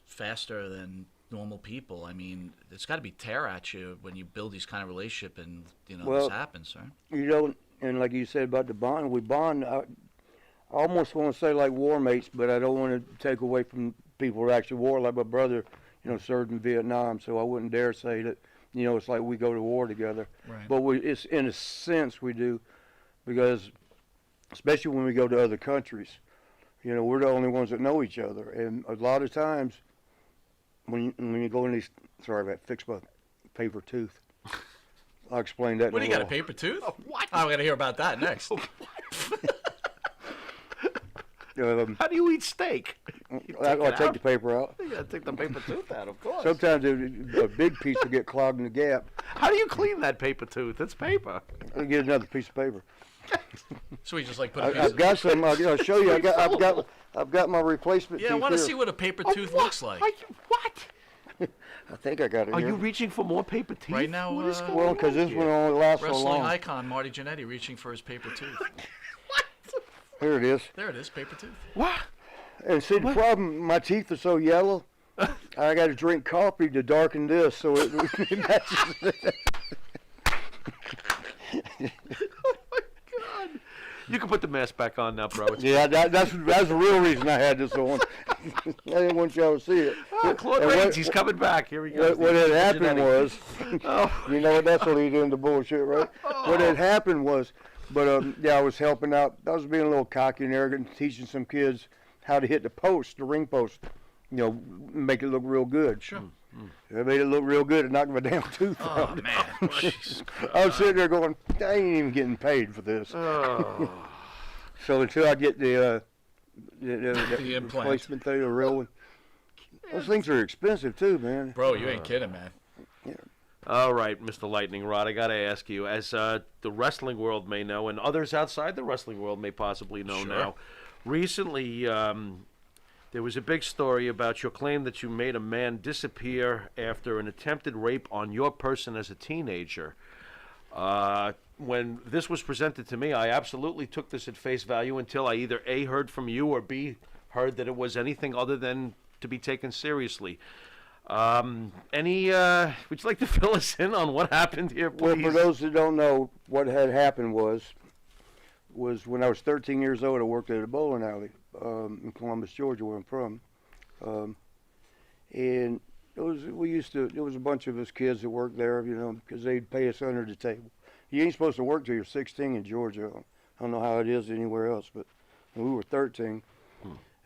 [SPEAKER 2] faster than normal people. I mean, it's got to be tear at you when you build these kind of relationship, and this happens, right?
[SPEAKER 5] And like you said about the bond, we bond. I almost want to say like war mates, but I don't want to take away from people who actually war. Like my brother, served in Vietnam, so I wouldn't dare say that, it's like we go to war together.
[SPEAKER 2] Right.
[SPEAKER 5] But it's in a sense we do, because especially when we go to other countries, we're the only ones that know each other. And a lot of times when you go in these, sorry, I fixed my paper tooth. I'll explain that.
[SPEAKER 2] What, do you got a paper tooth? Oh, what? I'm going to hear about that next.
[SPEAKER 4] How do you eat steak?
[SPEAKER 5] I'll take the paper out.
[SPEAKER 4] You got to take the paper tooth out, of course.
[SPEAKER 5] Sometimes a big piece will get clogged in the gap.
[SPEAKER 4] How do you clean that paper tooth? It's paper.
[SPEAKER 5] I'll get another piece of paper.
[SPEAKER 2] So we just like put a piece
[SPEAKER 5] I've
[SPEAKER 2] of...
[SPEAKER 5] got some. I'll show you. I've got my replacement.
[SPEAKER 2] Yeah, I
[SPEAKER 5] teeth
[SPEAKER 2] want to
[SPEAKER 5] here.
[SPEAKER 2] see what a paper tooth looks like.
[SPEAKER 4] What?
[SPEAKER 5] I think I got it
[SPEAKER 4] Are
[SPEAKER 5] here.
[SPEAKER 4] you reaching for more paper teeth?
[SPEAKER 2] Right now,
[SPEAKER 4] What is going
[SPEAKER 5] Well,
[SPEAKER 4] on
[SPEAKER 5] because this
[SPEAKER 4] here?
[SPEAKER 5] one only lasts so
[SPEAKER 2] wrestling
[SPEAKER 5] long.
[SPEAKER 2] icon Marty Jannetty reaching for his paper tooth.
[SPEAKER 5] Here it is.
[SPEAKER 2] There it is, paper tooth.
[SPEAKER 4] What?
[SPEAKER 5] And see, the problem, my teeth are so yellow. I got to drink coffee to darken this, so it matches.
[SPEAKER 4] You can put the mask back on now, bro. It's
[SPEAKER 5] Yeah, that's the real reason I had this on. I didn't want y'all to see it.
[SPEAKER 4] Claude
[SPEAKER 5] And
[SPEAKER 4] Rains, he's coming back. Here he goes.
[SPEAKER 5] What had happened was,
[SPEAKER 4] Oh.
[SPEAKER 5] you know what? That's what leads into bullshit, right? What had happened was, I was helping out. I was being a little cocky and arrogant, teaching some kids how to hit the post, the ring post. Make it look real good.
[SPEAKER 2] Sure.
[SPEAKER 5] I made it look real good and knocked my damn tooth
[SPEAKER 2] Oh,
[SPEAKER 5] out.
[SPEAKER 2] man.
[SPEAKER 5] I was sitting there going, I ain't even getting paid for this.
[SPEAKER 4] Oh.
[SPEAKER 5] So until I get the
[SPEAKER 2] implant.
[SPEAKER 5] replacement thing, the real one. Those things are expensive too, man.
[SPEAKER 2] Bro, you ain't kidding, man.
[SPEAKER 4] All right, Mr. Lightning Rod, I got to ask you, as the wrestling world may know, and others outside the wrestling world may possibly know now, recently there was a big story about your claim that you made a man disappear after an attempted rape on your person as a teenager. When this was presented to me, I absolutely took this at face value until I either A, heard from you, or B, heard that it was anything other than to be taken seriously. Would you like to fill us in on what happened here, please?
[SPEAKER 5] Well, for those that don't know, what had happened was when I was 13 years old, I worked at a bowling alley in Columbus, Georgia, where I'm from. And there was a bunch of us kids that worked there, because they'd pay us under the table. You ain't supposed to work till you're 16 in Georgia. I don't know how it is anywhere else, but we were 13.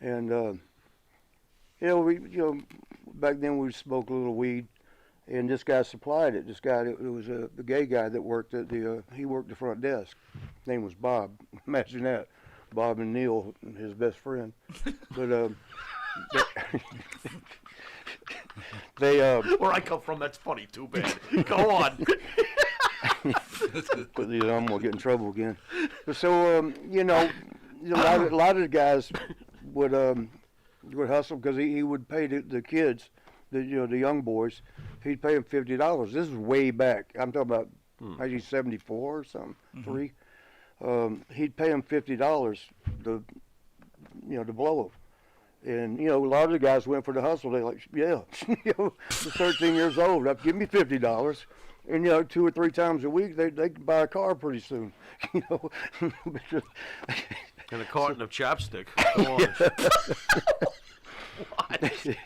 [SPEAKER 5] And, back then we smoked a little weed, and this guy supplied it. This guy, it was a gay guy that worked at he worked the front desk. His name was Bob. Imagine that. Bob and Neil, his best friend. But,
[SPEAKER 4] where I come from, that's funny, too bad. Go on.
[SPEAKER 5] I'm gonna get in trouble again. So a lot of the guys would hustle because he would pay the kids, the young boys. He'd pay them $50. This is way back. I'm talking about 1974 or something. He'd pay them $50 to blow them. And a lot of the guys went for the hustle. They like, yeah, I was 13 years old. Give me $50. And 2 or 3 times a week, they could buy a car pretty soon.
[SPEAKER 4] And a carton of chapstick. Go on. What?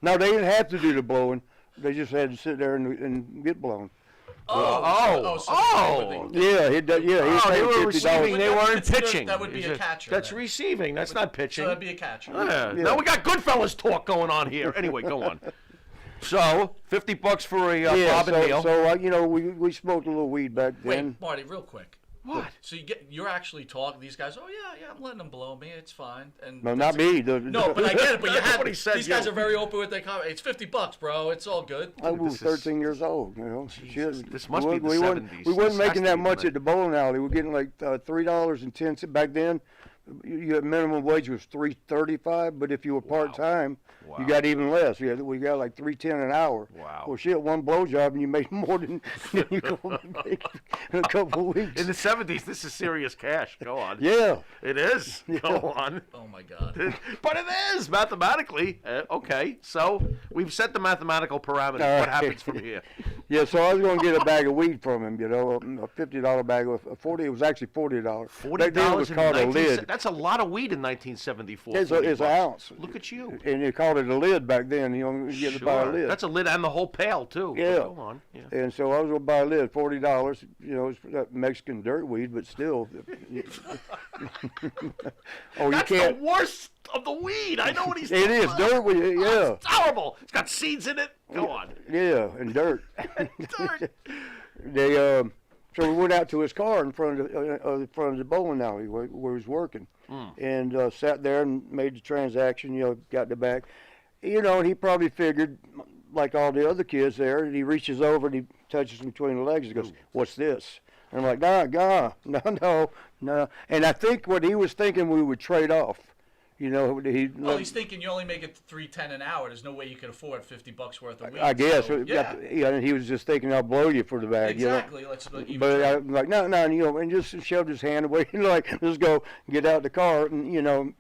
[SPEAKER 5] No, they didn't have to do the blowing. They just had to sit there and get blown.
[SPEAKER 2] Oh.
[SPEAKER 5] Yeah, he did. Yeah, he
[SPEAKER 4] They
[SPEAKER 5] paid
[SPEAKER 4] were
[SPEAKER 5] $50.
[SPEAKER 4] receiving. They weren't pitching.
[SPEAKER 2] That would be a catcher.
[SPEAKER 4] That's
[SPEAKER 2] then.
[SPEAKER 4] receiving. That's not pitching.
[SPEAKER 2] So that'd be a catcher.
[SPEAKER 4] Yeah. Now we got Goodfellas talk going on here. Anyway, go on. So, $50 for a Bob and Neil.
[SPEAKER 5] So we smoked a little weed back then.
[SPEAKER 2] Wait, Marty, real quick.
[SPEAKER 4] What?
[SPEAKER 2] So you're actually talking. These guys. Oh yeah, I'm letting them blow me. It's fine. And
[SPEAKER 5] No, not me.
[SPEAKER 2] No, but I get it. But you
[SPEAKER 4] That's
[SPEAKER 2] have
[SPEAKER 4] what he said,
[SPEAKER 2] these guys
[SPEAKER 4] yo.
[SPEAKER 2] are very open with their comment. It's $50, bro. It's all good.
[SPEAKER 5] I was
[SPEAKER 4] This is-
[SPEAKER 5] 13 years old. Shit.
[SPEAKER 4] This must be the
[SPEAKER 5] we
[SPEAKER 4] 70s.
[SPEAKER 5] We
[SPEAKER 4] This
[SPEAKER 5] wasn't
[SPEAKER 4] has
[SPEAKER 5] making
[SPEAKER 4] to
[SPEAKER 5] that
[SPEAKER 4] be
[SPEAKER 5] much
[SPEAKER 4] the-
[SPEAKER 5] at the bowling alley. We were getting like $3.10 back then. Your minimum wage was $3.35, but if you were part time, you got even less. We got like $3.10 an hour.
[SPEAKER 4] Wow.
[SPEAKER 5] Well, shit, one blowjob and you make more than you could make in a couple of weeks.
[SPEAKER 4] In the 70s, this is serious cash. Go on.
[SPEAKER 5] Yeah.
[SPEAKER 4] It is. Go on.
[SPEAKER 2] Oh my God.
[SPEAKER 4] But it is, mathematically. Okay, so we've set the mathematical parameters.
[SPEAKER 5] All
[SPEAKER 4] What
[SPEAKER 5] right.
[SPEAKER 4] happens from here?
[SPEAKER 5] Yeah, so I was going to get a bag of weed from him, a $50 bag of 40. It was actually $40. Back then it was
[SPEAKER 4] $40
[SPEAKER 5] called a
[SPEAKER 4] in
[SPEAKER 5] lid.
[SPEAKER 4] That's a lot of weed in 1974.
[SPEAKER 5] It's
[SPEAKER 4] $40.
[SPEAKER 5] an ounce.
[SPEAKER 4] Look at you.
[SPEAKER 5] And they called it a lid back then. You get to buy a
[SPEAKER 4] Sure.
[SPEAKER 5] lid.
[SPEAKER 4] That's a lid and the whole pail, too.
[SPEAKER 5] Yeah.
[SPEAKER 4] Go on. Yeah.
[SPEAKER 5] And so I was going to buy a lid, $40. It's that Mexican dirt weed, but still. Oh,
[SPEAKER 4] That's
[SPEAKER 5] you can't.
[SPEAKER 4] the worst of the weed. I know what he's
[SPEAKER 5] It
[SPEAKER 4] talking
[SPEAKER 5] is
[SPEAKER 4] about.
[SPEAKER 5] dirt weed. Yeah,
[SPEAKER 4] It's horrible. It's got seeds in it. Go on.
[SPEAKER 5] yeah, and dirt.
[SPEAKER 4] Dirt.
[SPEAKER 5] So we went out to his car in front of the bowling alley where he was working, and sat there and made the transaction. Got the bag. And he probably figured, like all the other kids there, and he reaches over and he touches him between the legs and goes, "What's this?" And I'm like, no. And I think what he was thinking we would trade off. You know,
[SPEAKER 2] He's thinking you only make it $3.10 an hour. There's no way you could afford $50 worth of weed.
[SPEAKER 5] I guess.
[SPEAKER 2] So, yeah.
[SPEAKER 5] And he was just thinking I'll blow you for the bag.
[SPEAKER 2] Exactly.
[SPEAKER 5] You know?
[SPEAKER 2] Let's even
[SPEAKER 5] But I'm like, no, and just shoved his hand away, like, let's go get out the car and,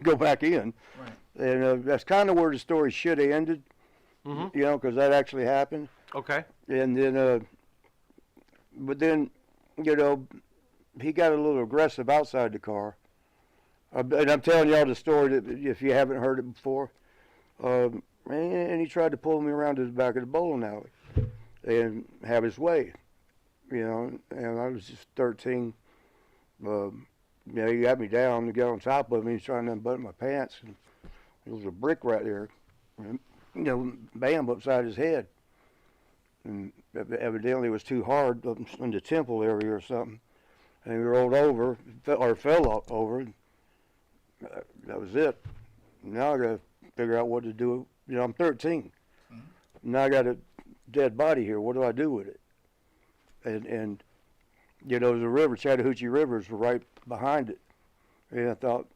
[SPEAKER 5] go back in.
[SPEAKER 2] Right.
[SPEAKER 5] And that's kind of where the story should have ended, because that actually happened.
[SPEAKER 4] Okay.
[SPEAKER 5] And then, but then, he got a little aggressive outside the car. And I'm telling y'all the story that if you haven't heard it before. And he tried to pull me around to the back of the bowling alley and have his way, And I was just 13. He got me down to get on top of me. He was trying to unbutton my pants. And there was a brick right there, bam, upside his head. And evidently it was too hard in the temple area or something. And he rolled over, or fell over. That was it. Now I got to figure out what to do. I'm 13. Mm-hmm. Now I got a dead body here. What do I do with it? And there's a river, Chattahoochee River is right behind it. And I thought,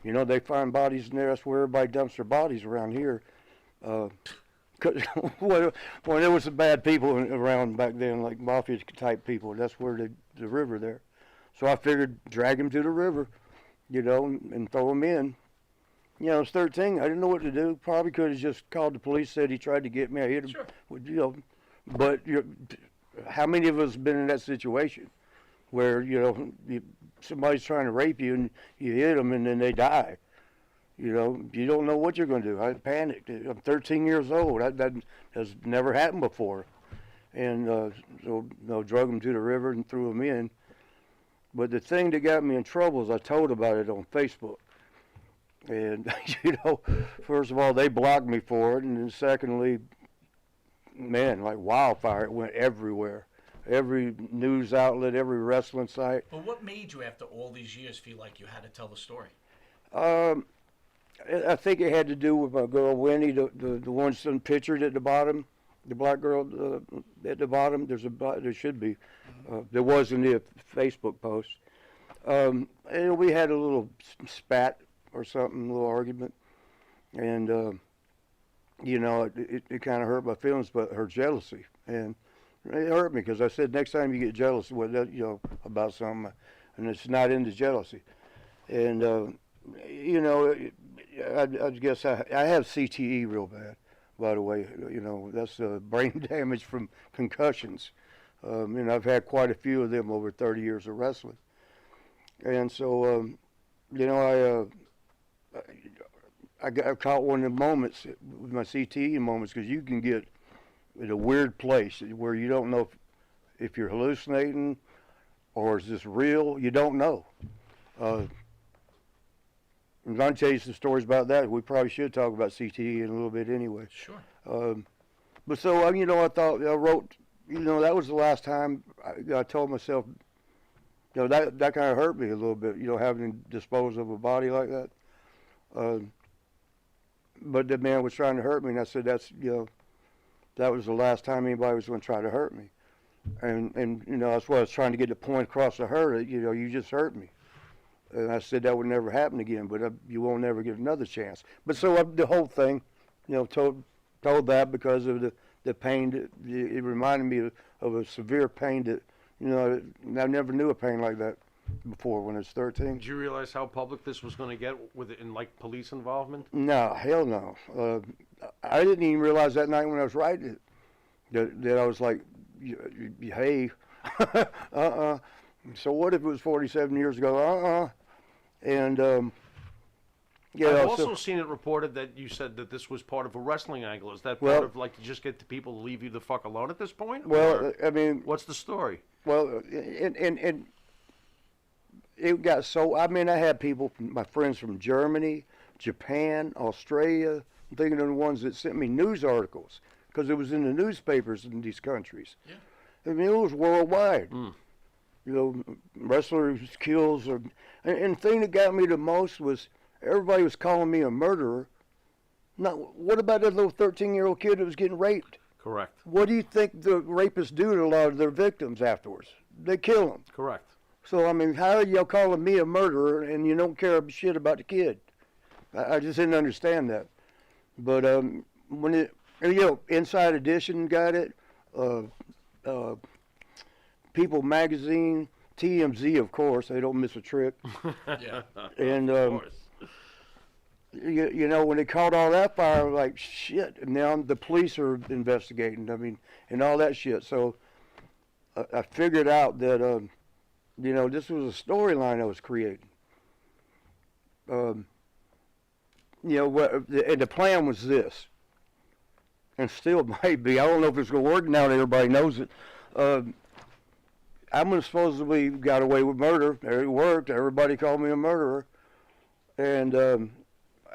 [SPEAKER 5] they find bodies in there. That's where everybody dumps their bodies around here. Cause when there was some bad people around back then, like mafia type people, that's where the river there. So I figured drag him to the river, and throw him in. I was 13. I didn't know what to do. Probably could have just called the police, said he tried to get me. I hit him.
[SPEAKER 2] Sure.
[SPEAKER 5] But how many of us have been in that situation where, somebody's trying to rape you and you hit them and then they die? You don't know what you're going to do. I panicked. I'm 13 years old. That has never happened before. And so drug him to the river and threw him in. But the thing that got me in trouble is I told about it on Facebook. And, first of all, they blocked me for it. And then secondly, man, like wildfire, it went everywhere. Every news outlet, every wrestling site.
[SPEAKER 2] But what made you, after all these years, feel like you had to tell the story?
[SPEAKER 5] I think it had to do with my girl Winnie, the one that's pictured at the bottom, the black girl at the bottom. There should be. There was in the Facebook post. And we had a little spat or something, a little argument, and it kind of hurt my feelings, but her jealousy, and it hurt me because I said next time you get jealous about something, and it's not into jealousy, and I guess I have CTE real bad, by the way. That's brain damage from concussions. I've had quite a few of them over 30 years of wrestling. And so, I caught one of the moments with my CTE moments, because you can get in a weird place where you don't know if you're hallucinating or is this real. You don't know. I'm going to tell you some stories about that. We probably should talk about CTE in a little bit anyway.
[SPEAKER 2] Sure.
[SPEAKER 5] But so, I thought, I wrote, that was the last time I told myself, that kind of hurt me a little bit, having to dispose of a body like that. But the man was trying to hurt me, and I said, that was the last time anybody was going to try to hurt me. And that's what I was trying to get the point across to her, that, you just hurt me. And I said that would never happen again, but you won't never get another chance. But so the whole thing, told that because of the pain. It reminded me of a severe pain that, I never knew a pain like that before when I was 13.
[SPEAKER 4] Did you realize how public this was going to get in police involvement?
[SPEAKER 5] No, hell no. I didn't even realize that night when I was writing it that I was like, hey, So what if it was 47 years ago? And
[SPEAKER 4] I've also seen it reported that you said that this was part of a wrestling angle. Is that part of you just get the people to leave you the fuck alone at this point?
[SPEAKER 5] Well, I mean,
[SPEAKER 4] what's the story?
[SPEAKER 5] Well, and it got so. I mean, I had people, my friends from Germany, Japan, Australia. I'm thinking of the ones that sent me news articles because it was in the newspapers in these countries.
[SPEAKER 2] Yeah.
[SPEAKER 5] I mean, it was worldwide. Wrestlers kills, and the thing that got me the most was everybody was calling me a murderer. Now, what about that little 13-year-old kid that was getting raped?
[SPEAKER 4] Correct.
[SPEAKER 5] What do you think the rapists do to a lot of their victims afterwards? they kill him.
[SPEAKER 4] Correct.
[SPEAKER 5] So, I mean, how are y'all calling me a murderer and you don't care shit about the kid? I just didn't understand that. But when it, Inside Edition got it, People Magazine, TMZ, of course, they don't miss a trick.
[SPEAKER 2] Yeah.
[SPEAKER 5] And,
[SPEAKER 4] Of course.
[SPEAKER 5] you know, when they caught all that fire, I was like, shit. And now the police are investigating, I mean, and all that shit. So I figured out that, you know, this was a storyline I was creating. You know, and the plan was this, and still might be. I don't know if it's going to work now that everybody knows it. I'm supposedly got away with murder. It worked. Everybody called me a murderer. And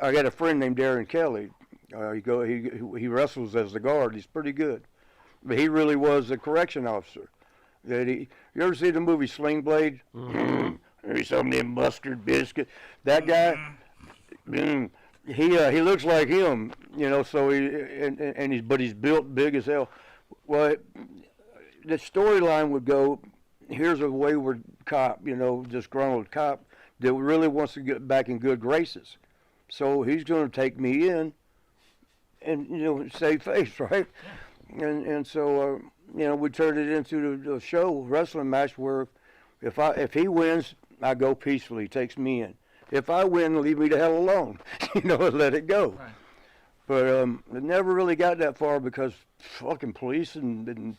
[SPEAKER 5] I got a friend named Darren Kelly. He wrestles as the guard. He's pretty good. But he really was a correction officer. You ever see the movie Sling Blade?
[SPEAKER 4] Mm-hmm.
[SPEAKER 5] Maybe some of them mustard biscuit. That guy, he looks like him, you know. So but he's built big as hell. Well, the storyline would go: here's a wayward cop, you know, disgruntled cop that really wants to get back in good graces. So he's going to take me in, and you know, save face, right? And so you know, we turned it into the show wrestling match where if he wins, I go peacefully, takes me in. If I win, leave me the hell alone, you know, and let it go.
[SPEAKER 2] Right.
[SPEAKER 5] But it never really got that far because fucking police and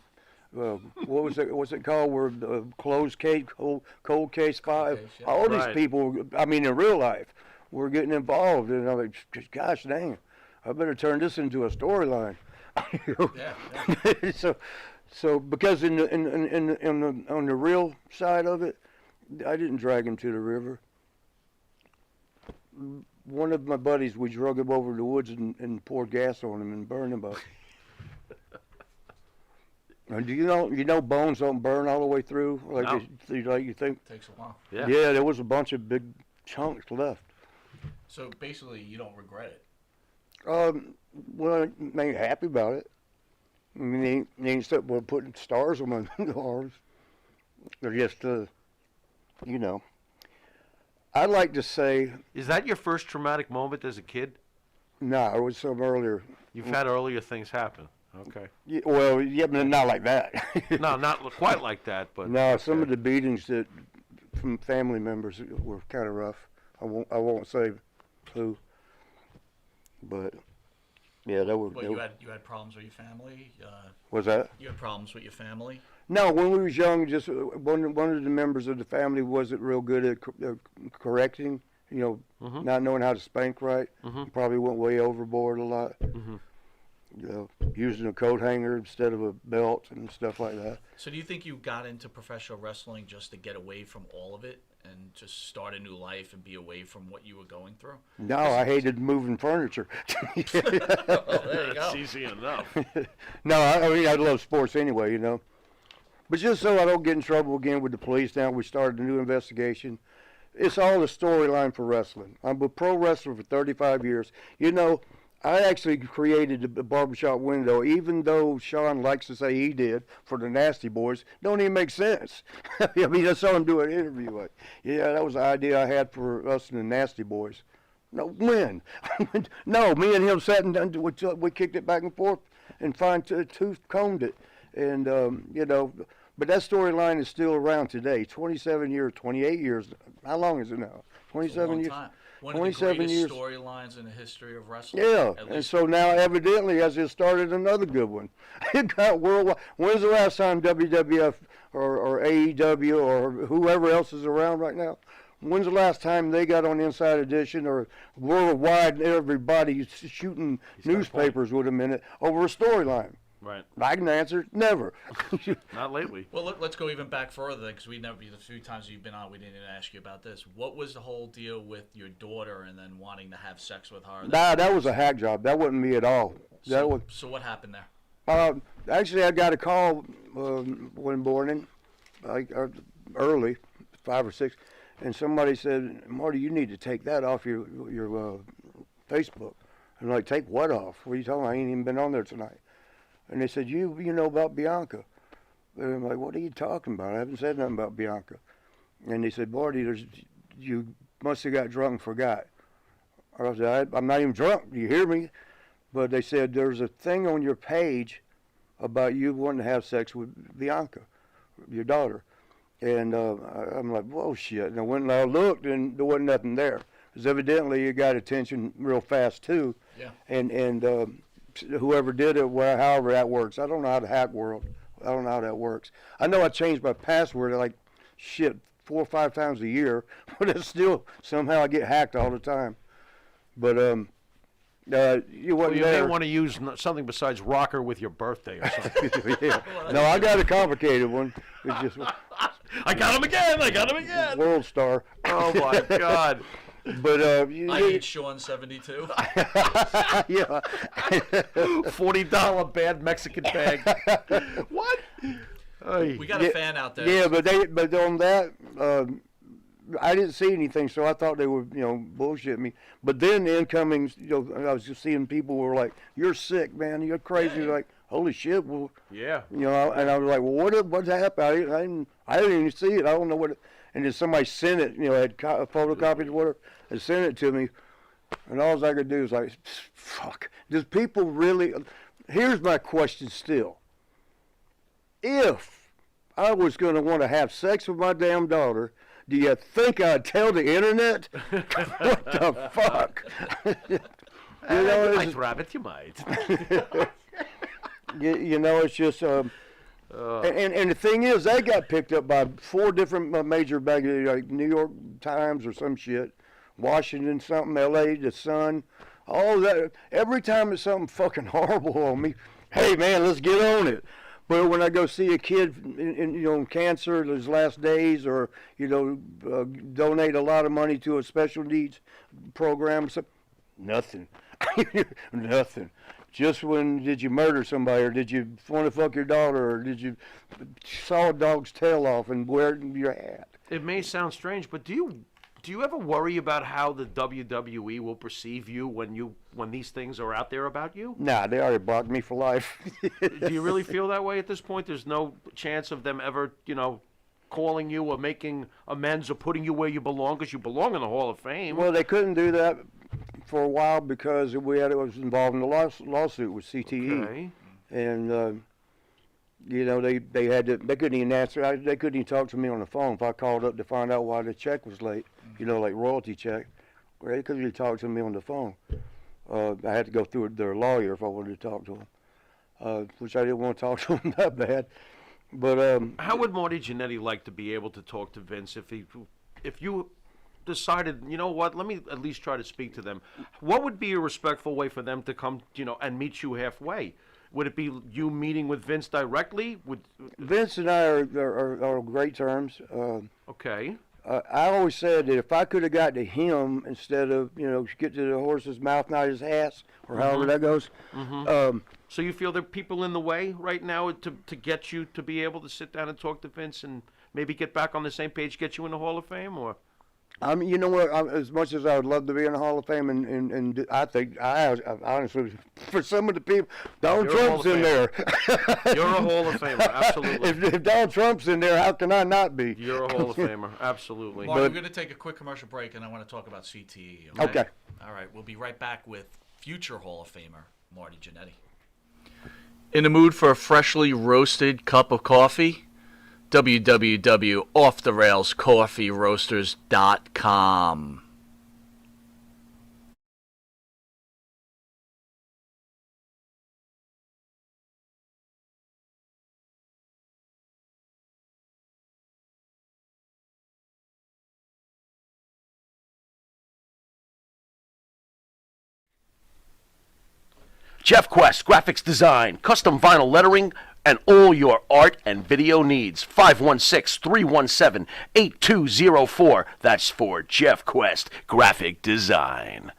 [SPEAKER 5] what's it called? Where closed case, cold case 5.
[SPEAKER 2] case, yeah.
[SPEAKER 5] All these
[SPEAKER 4] Right.
[SPEAKER 5] people, I mean, in real life, were getting involved, and I'm like, gosh dang, I better turn this into a storyline.
[SPEAKER 2] Yeah.
[SPEAKER 5] So because on the real side of it, I didn't drag him to the river. One of my buddies, we drug him over the woods and poured gas on him and burned him up. And do you know bones don't burn all the way through like
[SPEAKER 4] No.
[SPEAKER 5] you think?
[SPEAKER 2] Takes a while.
[SPEAKER 4] Yeah.
[SPEAKER 5] Yeah, there was a bunch of big chunks left.
[SPEAKER 2] So basically, you don't regret it.
[SPEAKER 5] Well, I ain't happy about it. I mean, they ain't stuck with putting stars on my arms. They're just, you know. I like to say,
[SPEAKER 4] Is that your first traumatic moment as a kid?
[SPEAKER 5] nah, it was some earlier.
[SPEAKER 4] You've had earlier things happen. Okay.
[SPEAKER 5] Yeah, well, yeah, but not like that.
[SPEAKER 4] No, not quite like that, but
[SPEAKER 5] No, some of the beatings that from family members were kind of rough. I won't say who, but yeah, that was.
[SPEAKER 2] But you had problems with your family.
[SPEAKER 5] Was that?
[SPEAKER 2] You had problems with your family.
[SPEAKER 5] No, when we was young, just one of the members of the family wasn't real good at correcting. You know, not knowing how to spank right. Probably went way overboard a lot. You know, using a coat hanger instead of a belt and stuff like that.
[SPEAKER 2] So do you think you got into professional wrestling just to get away from all of it and just start a new life and be away from what you were going through?
[SPEAKER 5] No, I hated moving furniture.
[SPEAKER 2] Oh, there you go.
[SPEAKER 4] that's easy enough.
[SPEAKER 5] No, I mean, I love sports anyway, you know. But just so I don't get in trouble again with the police now, we started a new investigation. It's all the storyline for wrestling. I'm a pro wrestler for 35 years. You know, I actually created the barbershop window, even though Sean likes to say he did for the Nasty Boys. Don't even make sense. I mean, I saw him do an interview. Like, yeah, that was the idea I had for us and the Nasty Boys. No, when? No, me and him sat and we kicked it back and forth and fine-tooth combed it. And, you know, but that storyline is still around today. 27 years, 28 years. How long is it now? 27 years.
[SPEAKER 2] Time. One
[SPEAKER 5] 27
[SPEAKER 2] of the
[SPEAKER 5] years.
[SPEAKER 2] greatest storylines in the history of wrestling.
[SPEAKER 5] Yeah,
[SPEAKER 2] At
[SPEAKER 5] and
[SPEAKER 2] least
[SPEAKER 5] so now evidently I just started another good one. It got worldwide. When's the last time WWF or AEW or whoever else is around right now? When's the last time they got on Inside Edition or worldwide and everybody shooting newspapers with them in it over a storyline?
[SPEAKER 4] Right.
[SPEAKER 5] I can answer, never.
[SPEAKER 4] Not lately.
[SPEAKER 2] Well, let's go even back further because the few times you've been on, we didn't even ask you about this. What was the whole deal with your daughter and then wanting to have sex with her?
[SPEAKER 5] Nah, that was a hack job. That wasn't me at all.
[SPEAKER 2] So what happened there?
[SPEAKER 5] Actually, I got a call one morning, early, 5 or 6, and somebody said, "Marty, you need to take that off your Facebook." I'm like, "Take what off? What are you talking about? I ain't even been on there tonight." And they said, you know about Bianca. And I'm like, what are you talking about? I haven't said nothing about Bianca. And they said, Marty, you must have got drunk and forgot. I said, I'm not even drunk. Do you hear me? But they said, there's a thing on your page about you wanting to have sex with Bianca, your daughter. And I'm like, whoa, shit. And I went and I looked, and there wasn't nothing there. Because evidently it got attention real fast, too.
[SPEAKER 2] Yeah.
[SPEAKER 5] And whoever did it, well, however that works. I don't know how to hack world. I don't know how that works. I know I changed my password like, shit, 4 or 5 times a year. But it's still, somehow I get hacked all the time. But you
[SPEAKER 4] Well,
[SPEAKER 5] wasn't
[SPEAKER 4] you
[SPEAKER 5] there.
[SPEAKER 4] may want to use something besides rocker with your birthday or something.
[SPEAKER 5] Yeah. No, I got a complicated one. It's just
[SPEAKER 4] I got him again. I got him again.
[SPEAKER 5] World Star.
[SPEAKER 4] Oh my God.
[SPEAKER 5] But
[SPEAKER 2] I need Sean 72.
[SPEAKER 5] yeah.
[SPEAKER 4] $40 bad Mexican bag. What? Hey.
[SPEAKER 2] We got a fan out there.
[SPEAKER 5] Yeah, but on that, I didn't see anything, so I thought they were, bullshit me. But then the incoming, I was just seeing people were like, "You're sick, man. You're crazy." Like, holy shit. Well,
[SPEAKER 4] Yeah.
[SPEAKER 5] and I was like, "Well, what's happened? I didn't even see it. I don't know what." And then somebody sent it, had photocopied or whatever, and sent it to me. And all I could do was like, "Fuck." Does people really? Here's my question still. If I was going to want to have sex with my damn daughter, do you think I'd tell the internet? What the fuck?
[SPEAKER 4] You might, Rabbit, you might.
[SPEAKER 5] It's just, and the thing is, they got picked up by 4 different major magazines, like New York Times or some shit, Washington something, L.A., The Sun, all that. Every time it's something fucking horrible on me, hey man, let's get on it. But when I go see a kid in cancer his last days, or donate a lot of money to a special needs program, nothing, nothing. Just when did you murder somebody, or did you want to fuck your daughter, or did you saw a dog's tail off and wear it in your hat?
[SPEAKER 4] It may sound strange, but do you ever worry about how the WWE will perceive you when these things are out there about you?
[SPEAKER 5] Nah, they already blocked me for life.
[SPEAKER 4] Do you really feel that way at this point? There's no chance of them ever, calling you or making amends or putting you where you belong, because you belong in the Hall of Fame.
[SPEAKER 5] Well, they couldn't do that for a while because it was involved in a lawsuit with CTE,
[SPEAKER 4] Okay.
[SPEAKER 5] and they had to. They couldn't even answer. They couldn't even talk to me on the phone if I called up to find out why the check was late. Like royalty check. Well, they couldn't even talk to me on the phone. I had to go through their lawyer if I wanted to talk to them, which I didn't want to talk to them that bad. But
[SPEAKER 4] How would Marty Jannetty like to be able to talk to Vince if you decided, you know what, let me at least try to speak to them? What would be a respectful way for them to come, and meet you halfway? Would it be you meeting with Vince directly?
[SPEAKER 5] Vince and I are on great terms.
[SPEAKER 4] Okay.
[SPEAKER 5] I always said that if I could have got to him instead of, get to the horse's mouth, not his ass, or however that goes.
[SPEAKER 4] So you feel there are people in the way right now to get you to be able to sit down and talk to Vince and maybe get back on the same page, get you in the Hall of Fame, or?
[SPEAKER 5] You know what? As much as I would love to be in the Hall of Fame, and I think I honestly, for some of the people, Donald
[SPEAKER 4] You're a
[SPEAKER 5] Trump's in there.
[SPEAKER 4] You're a Hall of Famer, absolutely.
[SPEAKER 5] If Donald Trump's in there, how can I not be?
[SPEAKER 4] You're a Hall of Famer, absolutely.
[SPEAKER 2] Marty, we're going to take a quick commercial break, and I want to talk about CTE. Okay. All right, we'll be right back with future Hall of Famer Marty Jannetty. In the mood for a freshly roasted cup of coffee? www.offtherailscoffeeroasters.com.
[SPEAKER 4] Jeff Quest, graphics design, custom vinyl lettering, and all your art and video needs. 516-317-8204. That's for Jeff Quest, graphic design.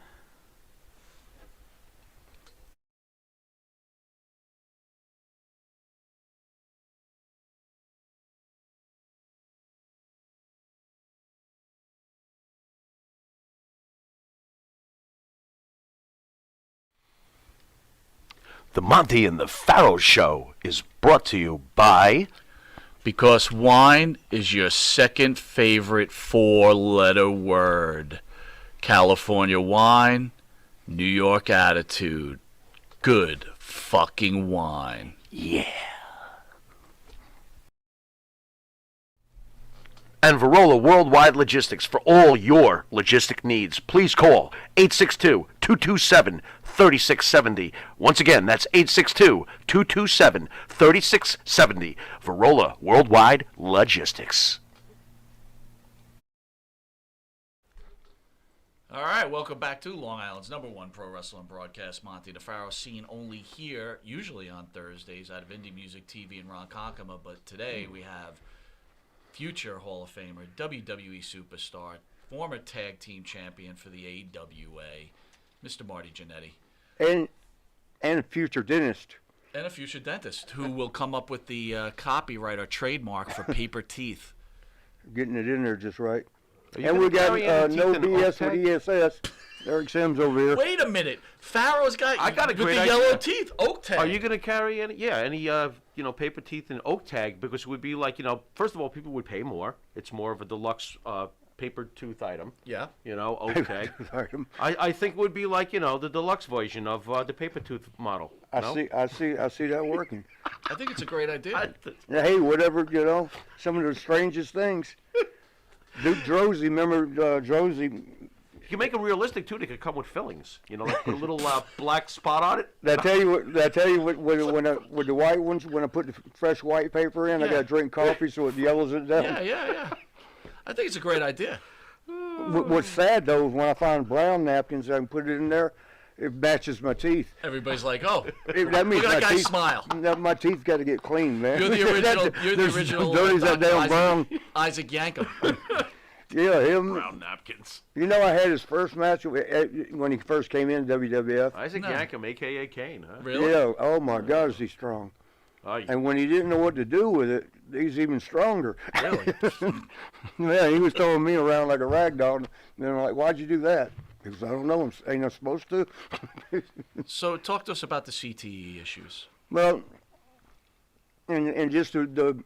[SPEAKER 4] The Monte and the Pharaoh Show is brought to you by
[SPEAKER 2] Because wine is your second favorite 4-letter word. California wine, New York attitude. Good fucking wine. Yeah.
[SPEAKER 4] And Verola Worldwide Logistics for all your logistic needs. Please call 862-227-3670. Once again, that's 862-227-3670. Verola Worldwide Logistics.
[SPEAKER 2] All right, welcome back to Long Island's #1 pro wrestling broadcast, Monte the Pharaoh, seen only here, usually on Thursdays, out of Indie Music TV and Ronkonkoma. But today we have future Hall of Famer, WWE superstar, former tag team champion for the AWA, Mr. Marty Jannetty.
[SPEAKER 5] And a future dentist.
[SPEAKER 2] And a future dentist who will come up with the copyright or trademark for paper teeth.
[SPEAKER 5] Getting it in there just right.
[SPEAKER 4] you
[SPEAKER 5] And we
[SPEAKER 4] gonna
[SPEAKER 5] got
[SPEAKER 4] carry any
[SPEAKER 5] no
[SPEAKER 4] teeth in
[SPEAKER 5] BS
[SPEAKER 4] Oak
[SPEAKER 5] with ESS. Eric Sims over here.
[SPEAKER 2] Wait a minute. Pharaoh's got,
[SPEAKER 4] I got a
[SPEAKER 2] with
[SPEAKER 4] great
[SPEAKER 2] the
[SPEAKER 4] idea.
[SPEAKER 2] yellow teeth, oak tag.
[SPEAKER 4] Are you going to carry any paper teeth and oak tag? Because it would be like, first of all, people would pay more. It's more of a deluxe paper tooth item.
[SPEAKER 2] Yeah.
[SPEAKER 4] Oak tag. I think it would be like, the deluxe version of the paper tooth model.
[SPEAKER 5] I see that working.
[SPEAKER 2] I think it's a great idea.
[SPEAKER 5] Now, hey, whatever, some of the strangest things. Duke Drosy, remember Drosy?
[SPEAKER 4] You can make them realistic, too. They could come with fillings. Like put a little black spot on it.
[SPEAKER 5] Did I tell you what, with the white ones, when I put the fresh white paper in, I got to drink coffee so it yellows it down.
[SPEAKER 2] Yeah. I think it's a great idea.
[SPEAKER 5] What's sad, though, is when I find brown napkins, I can put it in there, it matches my teeth.
[SPEAKER 2] Everybody's like, oh,
[SPEAKER 5] That means
[SPEAKER 2] look at that
[SPEAKER 5] my
[SPEAKER 2] guy
[SPEAKER 5] teeth,
[SPEAKER 2] smile.
[SPEAKER 5] My teeth got to get clean, man.
[SPEAKER 2] You're the original
[SPEAKER 5] Dirty's that damn brown.
[SPEAKER 2] Isaac Yankem.
[SPEAKER 5] Yeah, him.
[SPEAKER 4] Brown napkins.
[SPEAKER 5] I had his first match when he first came in WWF.
[SPEAKER 4] Isaac Yankem, a.k.a. Kane, huh?
[SPEAKER 2] Really?
[SPEAKER 5] Yeah, oh my God, is he strong. And when he didn't know what to do with it, he's even stronger.
[SPEAKER 2] Really?
[SPEAKER 5] Yeah, he was throwing me around like a rag doll. And I'm like, why'd you do that? Because I don't know, ain't I supposed to?
[SPEAKER 2] So talk to us about the CTE issues.
[SPEAKER 5] Well, and just to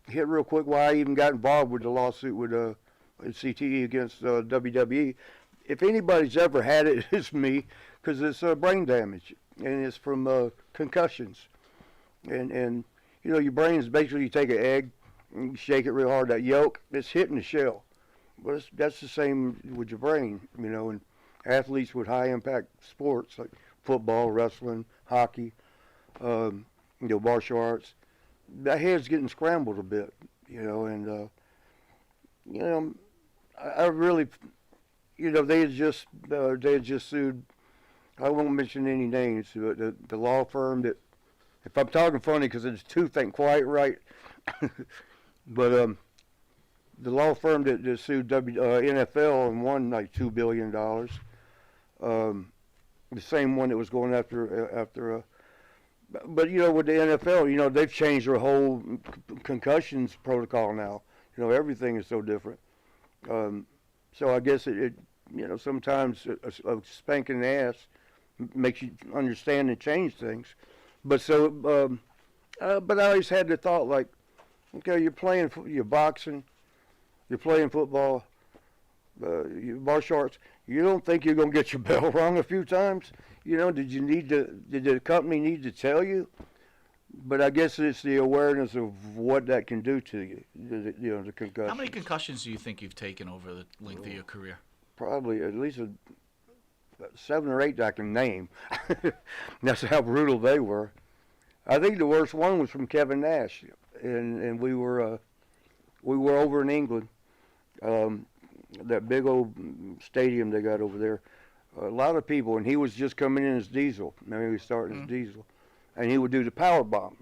[SPEAKER 5] hit real quick why I even got involved with the lawsuit with CTE against WWE. If anybody's ever had it, it's me, because it's brain damage, and it's from concussions. And your brain is basically, you take an egg, and you shake it real hard, that yolk, it's hitting the shell. But that's the same with your brain, and athletes with high-impact sports like football, wrestling, hockey, martial arts, that head's getting scrambled a bit, and I really, they had just sued. I won't mention any names, but the law firm that, if I'm talking funny because its tooth ain't quite right, but the law firm that sued NFL and won like $2 billion, the same one that was going after. But with the NFL, they've changed their whole concussions protocol now. Everything is so different. So I guess it sometimes a spank in the ass makes you understand and change things. But but I always had the thought like, okay, you're boxing, you're playing football, you're martial arts. You don't think you're gonna get your bell rung a few times? Did the company need to tell you? But I guess it's the awareness of what that can do to you, the concussion.
[SPEAKER 2] How many concussions do you think you've taken over the length of your career?
[SPEAKER 5] Probably at least 7 or 8 that I can name. That's how brutal they were. I think the worst one was from Kevin Nash, and we were over in England, that big old stadium they got over there. A lot of people, and he was just coming in as Diesel. Now he was starting as Diesel. And he would do the power bomb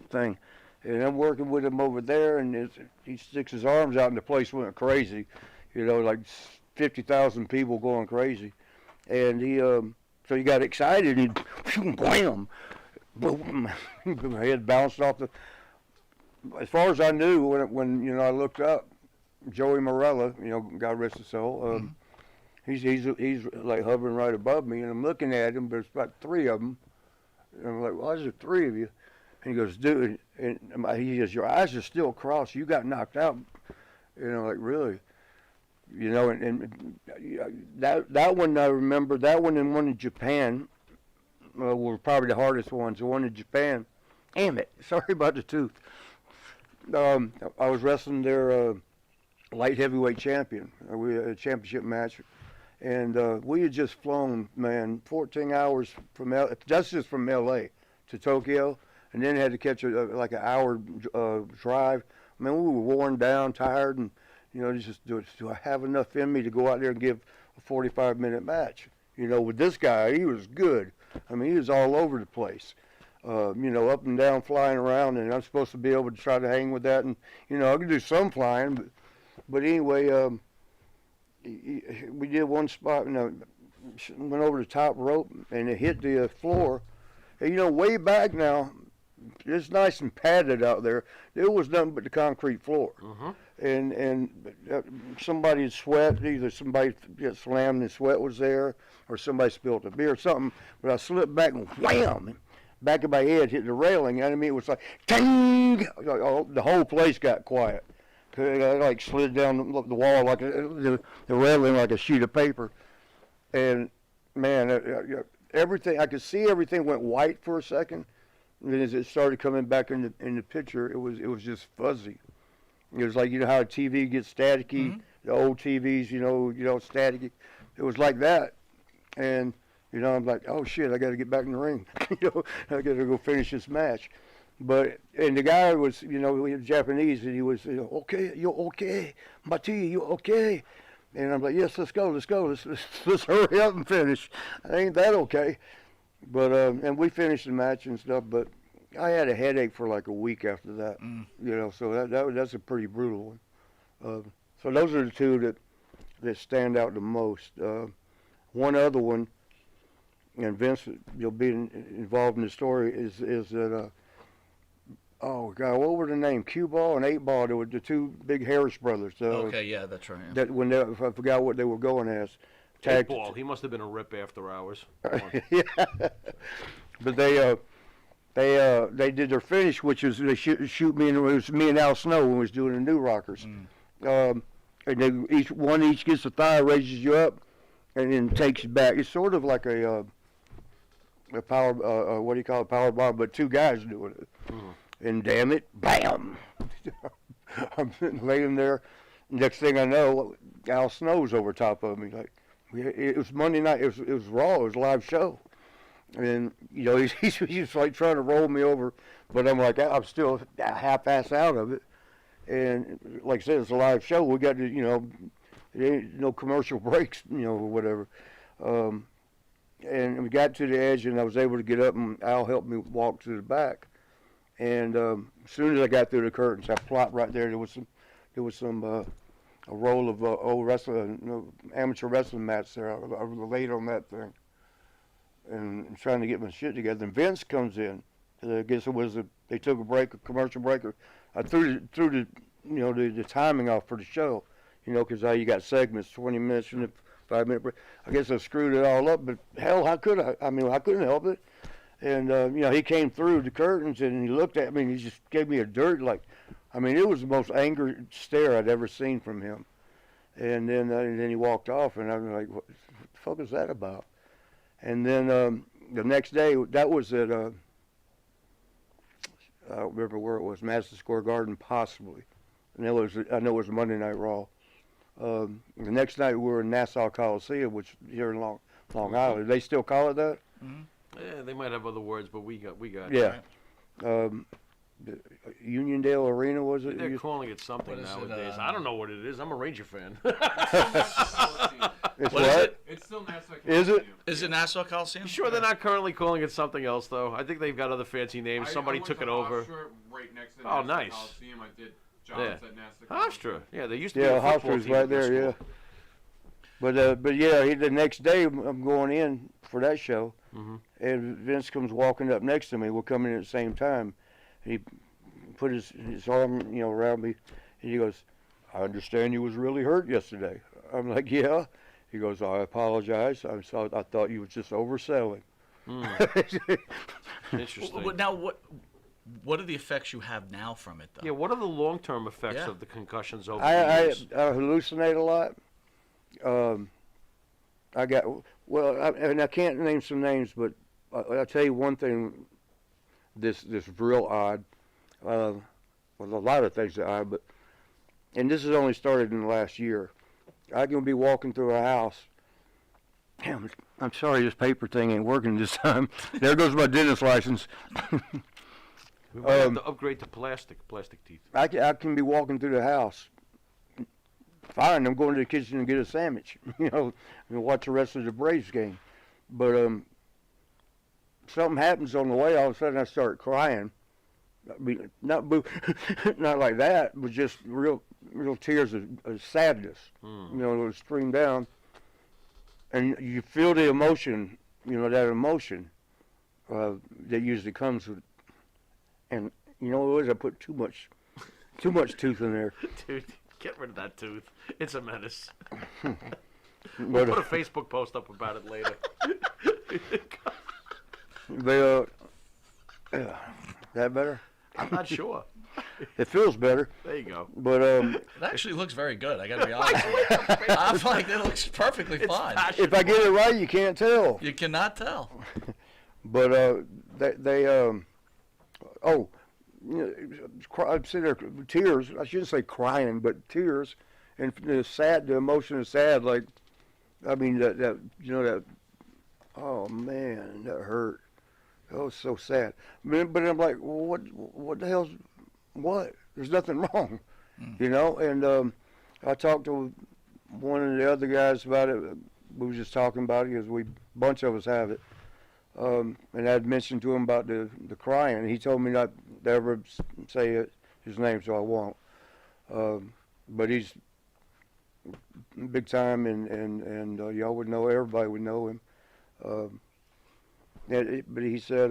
[SPEAKER 5] thing. And I'm working with him over there, and he sticks his arms out, and the place went crazy. Like 50,000 people going crazy. And so he got excited, and he, wham, boom, my head bounced off the. As far as I knew, when I looked up, Joey Morella, God rest his soul, he's like hovering right above me, and I'm looking at him. There's about 3 of them. And I'm like, why is there 3 of you? And he goes, dude, and he goes, your eyes are still crossed. You got knocked out. Like, really? And that one I remember, that one and one in Japan were probably the hardest ones. The one in Japan, damn it, sorry about the tooth. I was wrestling their light heavyweight champion. We had a championship match. And we had just flown, man, 14 hours that's just from L.A. to Tokyo. And then had to catch like an hour drive. Man, we were worn down, tired, and just do I have enough in me to go out there and give a 45-minute match? With this guy, he was good. I mean, he was all over the place. Up and down, flying around, and I'm supposed to be able to try to hang with that. And I could do some flying, but anyway, we did one spot, went over the top rope, and it hit the floor. And, way back now, it's nice and padded out there. There was nothing but the concrete floor. And somebody had sweat. Either somebody got slammed and sweat was there, or somebody spilled a beer or something. But I slipped back and wham! Back of my head hit the railing. And I mean, it was like, ding! The whole place got quiet. I like slid down the wall like the railing like a sheet of paper. And man, everything, I could see everything went white for a second. And then as it started coming back in the picture, it was just fuzzy. It was like, how a TV gets staticky, the old TVs, staticky. It was like that. And, I'm like, oh shit, I got to get back in the ring. I got to go finish this match. And the guy was, he was Japanese, and he was, okay, you're okay. Marty, you okay? And I'm like, yes, let's go. Let's hurry up and finish. Ain't that okay? But and we finished the match and stuff. But I had a headache for like a week after that. So that's a pretty brutal one. So those are the two that stand out the most. One other one, and Vince, you'll be involved in the story, is that. Oh God, what were the name? Cue Ball and 8 Ball. They were the two big Harris brothers.
[SPEAKER 2] Okay, yeah, that's right. Yeah.
[SPEAKER 5] That I forgot what they were going as.
[SPEAKER 4] 8 Ball. He must have been a rip after hours.
[SPEAKER 5] Yeah. But they did their finish, which was they shoot me, and it was me and Al Snow when we was doing the New Rockers. And they each gets a thigh, raises you up, and then takes you back. It's sort of like a power, what do you call it, power bomb, but two guys doing it. And damn it, bam! I'm laying there. Next thing I know, Al Snow's over top of me. Like, it was Monday night. It was Raw. It was a live show. And he's like trying to roll me over, but I'm like, I'm still half-ass out of it. And like I said, it's a live show. We got to, there ain't no commercial breaks, or whatever. And we got to the edge, and I was able to get up, and Al helped me walk to the back. And as soon as I got through the curtains, I plopped right there. There was some a roll of old wrestling, amateur wrestling mats there. I laid on that thing, and I'm trying to get my shit together. And Vince comes in. I guess they took a commercial break. I threw the timing off for the show, because you got segments, 20 minutes and a 5-minute break. I guess I screwed it all up, but hell, how could I? I mean, I couldn't help it. And, he came through the curtains, and he looked at me, and he just gave me a dirt, it was the most angry stare I'd ever seen from him. And then he walked off, and I'm like, what the fuck is that about? And then the next day, that was at, I don't remember where it was, Madison Square Garden, possibly. And I know it was Monday Night Raw. The next night, we were in Nassau Coliseum, which here in Long Island. They still call it that?
[SPEAKER 2] Mm-hmm.
[SPEAKER 4] Yeah, they might have other words, but we got.
[SPEAKER 5] Yeah. Uniondale Arena, was it?
[SPEAKER 4] They're calling it something nowadays. I don't know what it is. I'm a Ranger fan.
[SPEAKER 5] What
[SPEAKER 2] is it?
[SPEAKER 6] It's still Nassau Coliseum.
[SPEAKER 5] Is it?
[SPEAKER 2] Is it Nassau Coliseum?
[SPEAKER 4] Sure, they're not currently calling it something else, though. I think they've got other fancy names.
[SPEAKER 6] I
[SPEAKER 4] Somebody
[SPEAKER 6] went
[SPEAKER 4] took
[SPEAKER 6] to
[SPEAKER 4] it over.
[SPEAKER 6] Hofstra right next to
[SPEAKER 4] Oh,
[SPEAKER 6] Nassau
[SPEAKER 4] nice.
[SPEAKER 6] Coliseum. I did jobs
[SPEAKER 4] Yeah.
[SPEAKER 6] at Nassau Coliseum.
[SPEAKER 4] Hofstra. Yeah, they used to be a
[SPEAKER 5] Yeah,
[SPEAKER 4] football
[SPEAKER 5] Hofstra's
[SPEAKER 4] team
[SPEAKER 5] right
[SPEAKER 4] at the
[SPEAKER 5] there, yeah.
[SPEAKER 4] school.
[SPEAKER 5] But yeah, the next day I'm going in for that show, and Vince comes walking up next to me. We're coming in at the same time. He put his arm, around me, and he goes, "I understand you was really hurt yesterday." I'm like, "Yeah." He goes, "I apologize. I thought you was just overselling."
[SPEAKER 4] Interesting.
[SPEAKER 2] Now, What are the effects you have now from it, though?
[SPEAKER 4] Yeah, what are the long-term effects
[SPEAKER 2] Yeah.
[SPEAKER 4] of the concussions over the
[SPEAKER 5] I
[SPEAKER 4] years?
[SPEAKER 5] hallucinate a lot. I got and I can't name some names, but I'll tell you one thing. This real odd. Well, a lot of things are odd, but and this has only started in the last year. I can be walking through a house. Damn, I'm sorry, this paper thing ain't working this time. There goes my dentist license.
[SPEAKER 4] We might have to upgrade to plastic teeth.
[SPEAKER 5] I can be walking through the house. Fine, I'm going to the kitchen and get a sandwich, and watch the rest of the Braves game. But something happens on the way. All of a sudden, I start crying. I mean, not not like that, but just real tears of sadness. It'll stream down, and you feel the emotion. That emotion that usually comes with. And you know what it was? I put too much tooth in there.
[SPEAKER 4] Dude, get rid of that tooth. It's a menace.
[SPEAKER 5] But
[SPEAKER 4] Put a Facebook post up about it later.
[SPEAKER 5] that better?
[SPEAKER 4] I'm not sure.
[SPEAKER 5] It feels better,
[SPEAKER 4] There you go.
[SPEAKER 5] but
[SPEAKER 2] It actually looks very good. I got to be honest with you. I'm like, it looks perfectly fine.
[SPEAKER 5] if I get it right, you can't tell.
[SPEAKER 2] You cannot tell.
[SPEAKER 5] But I'm sitting there, tears. I shouldn't say crying, but tears, and the emotion is sad. Like, I mean that. Oh man, that hurt. That was so sad. But I'm like, well, what the hell's what? There's nothing wrong, And I talked to one of the other guys about it. We were just talking about it because bunch of us have it. And I'd mentioned to him about the crying. He told me not to ever say his name, so I won't. But he's big time, and y'all would know. Everybody would know him. But he said,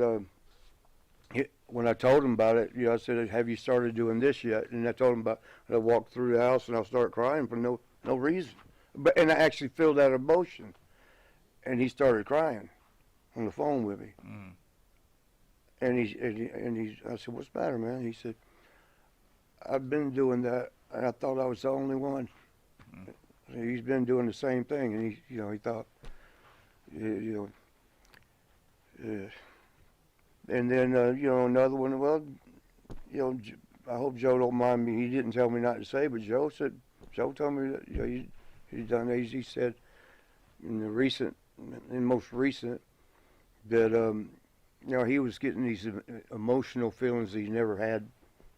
[SPEAKER 5] when I told him about it, I said, "Have you started doing this yet?" And I told him about. I walked through the house and I'll start crying for no reason. And I actually feel that emotion. And he started crying on the phone with me. And I said, "What's the matter, man?" He said, "I've been doing that, and I thought I was the only one." He's been doing the same thing, and he thought, and then another one. Well, I hope Joe don't mind me. He didn't tell me not to say, but Joe told me that he's done that. He said most recent. That he was getting these emotional feelings he never had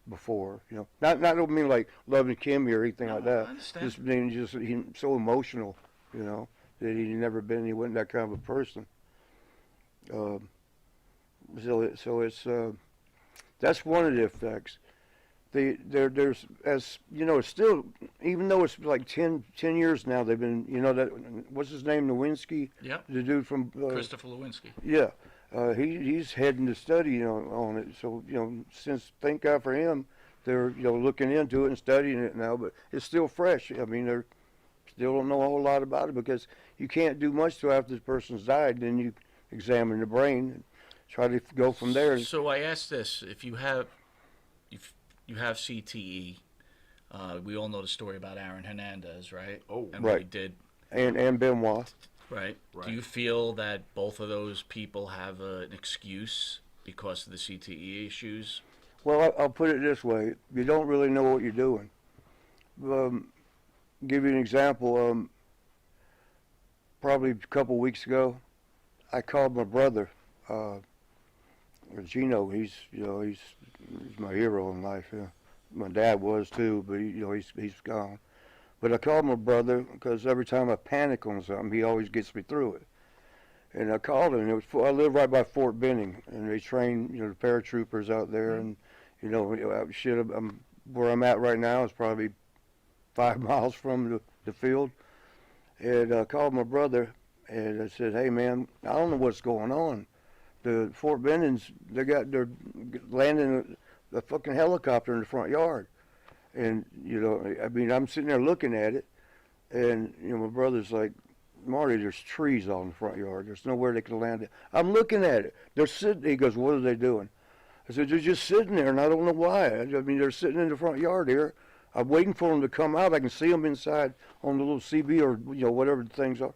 [SPEAKER 5] before. Not don't mean like loving Kimmy or anything like that.
[SPEAKER 2] I understand.
[SPEAKER 5] Just being he's so emotional, that he wasn't that kind of a person. So it's that's one of the effects. There's it's still, even though it's like 10 years now they've been that what's his name, Nowinski,
[SPEAKER 2] Yep.
[SPEAKER 5] the dude from
[SPEAKER 2] Christopher Lewinsky.
[SPEAKER 5] yeah, he's heading to study on it. So since thank God for him, they're looking into it and studying it now. But it's still fresh. I mean, they still don't know a whole lot about it because you can't do much till after the person's died. Then you examine the brain and try to go from there.
[SPEAKER 2] So I asked this: if you have CTE, we all know the story about Aaron Hernandez, right?
[SPEAKER 4] Oh,
[SPEAKER 2] and what he
[SPEAKER 5] right.
[SPEAKER 2] did.
[SPEAKER 5] And Benoit.
[SPEAKER 2] Right.
[SPEAKER 4] Right.
[SPEAKER 2] Do you feel that both of those people have an excuse because of the CTE issues?
[SPEAKER 5] Well, I'll put it this way: you don't really know what you're doing. Give you an example. Probably a couple weeks ago, I called my brother, Gino. He's my hero in life. Yeah. My dad was too, but he's gone. But I called my brother because every time I panic on something, he always gets me through it. And I called him. I live right by Fort Benning, and they train the paratroopers out there. And where I'm at right now is probably 5 miles from the field. And I called my brother, and I said, "Hey man, I don't know what's going on. The Fort Benning's they're landing a fucking helicopter in the front yard." And I'm sitting there looking at it, and my brother's like, "Marty, there's trees all in the front yard. There's nowhere they can land it." I'm looking at it. They're sitting. He goes, "What are they doing?" I said, they're just sitting there, and I don't know why. I mean, they're sitting in the front yard here. I'm waiting for them to come out. I can see them inside on the little CB or whatever the things are.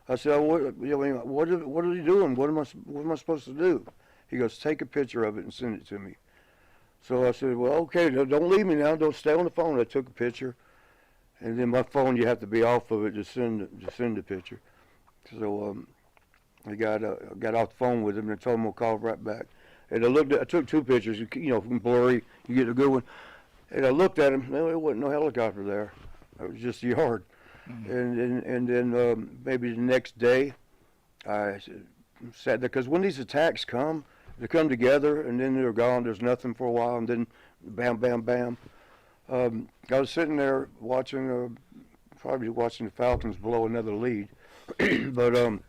[SPEAKER 5] I said, oh, what are they doing? What am I supposed to do? He goes, take a picture of it and send it to me. So I said, well, okay, don't leave me now. Don't stay on the phone. I took a picture, and then my phone, you have to be off of it to send the picture. So I got off the phone with him and I told him I'll call right back. And I took 2 pictures, from blurry, you get a good one. And I looked at him, no, there wasn't no helicopter there. It was just a yard. Mm-hmm. And then maybe the next day, I sat there, because when these attacks come, they come together and then they're gone. There's nothing for a while, and then bam, bam, bam. I was sitting there probably watching the Falcons blow another lead. But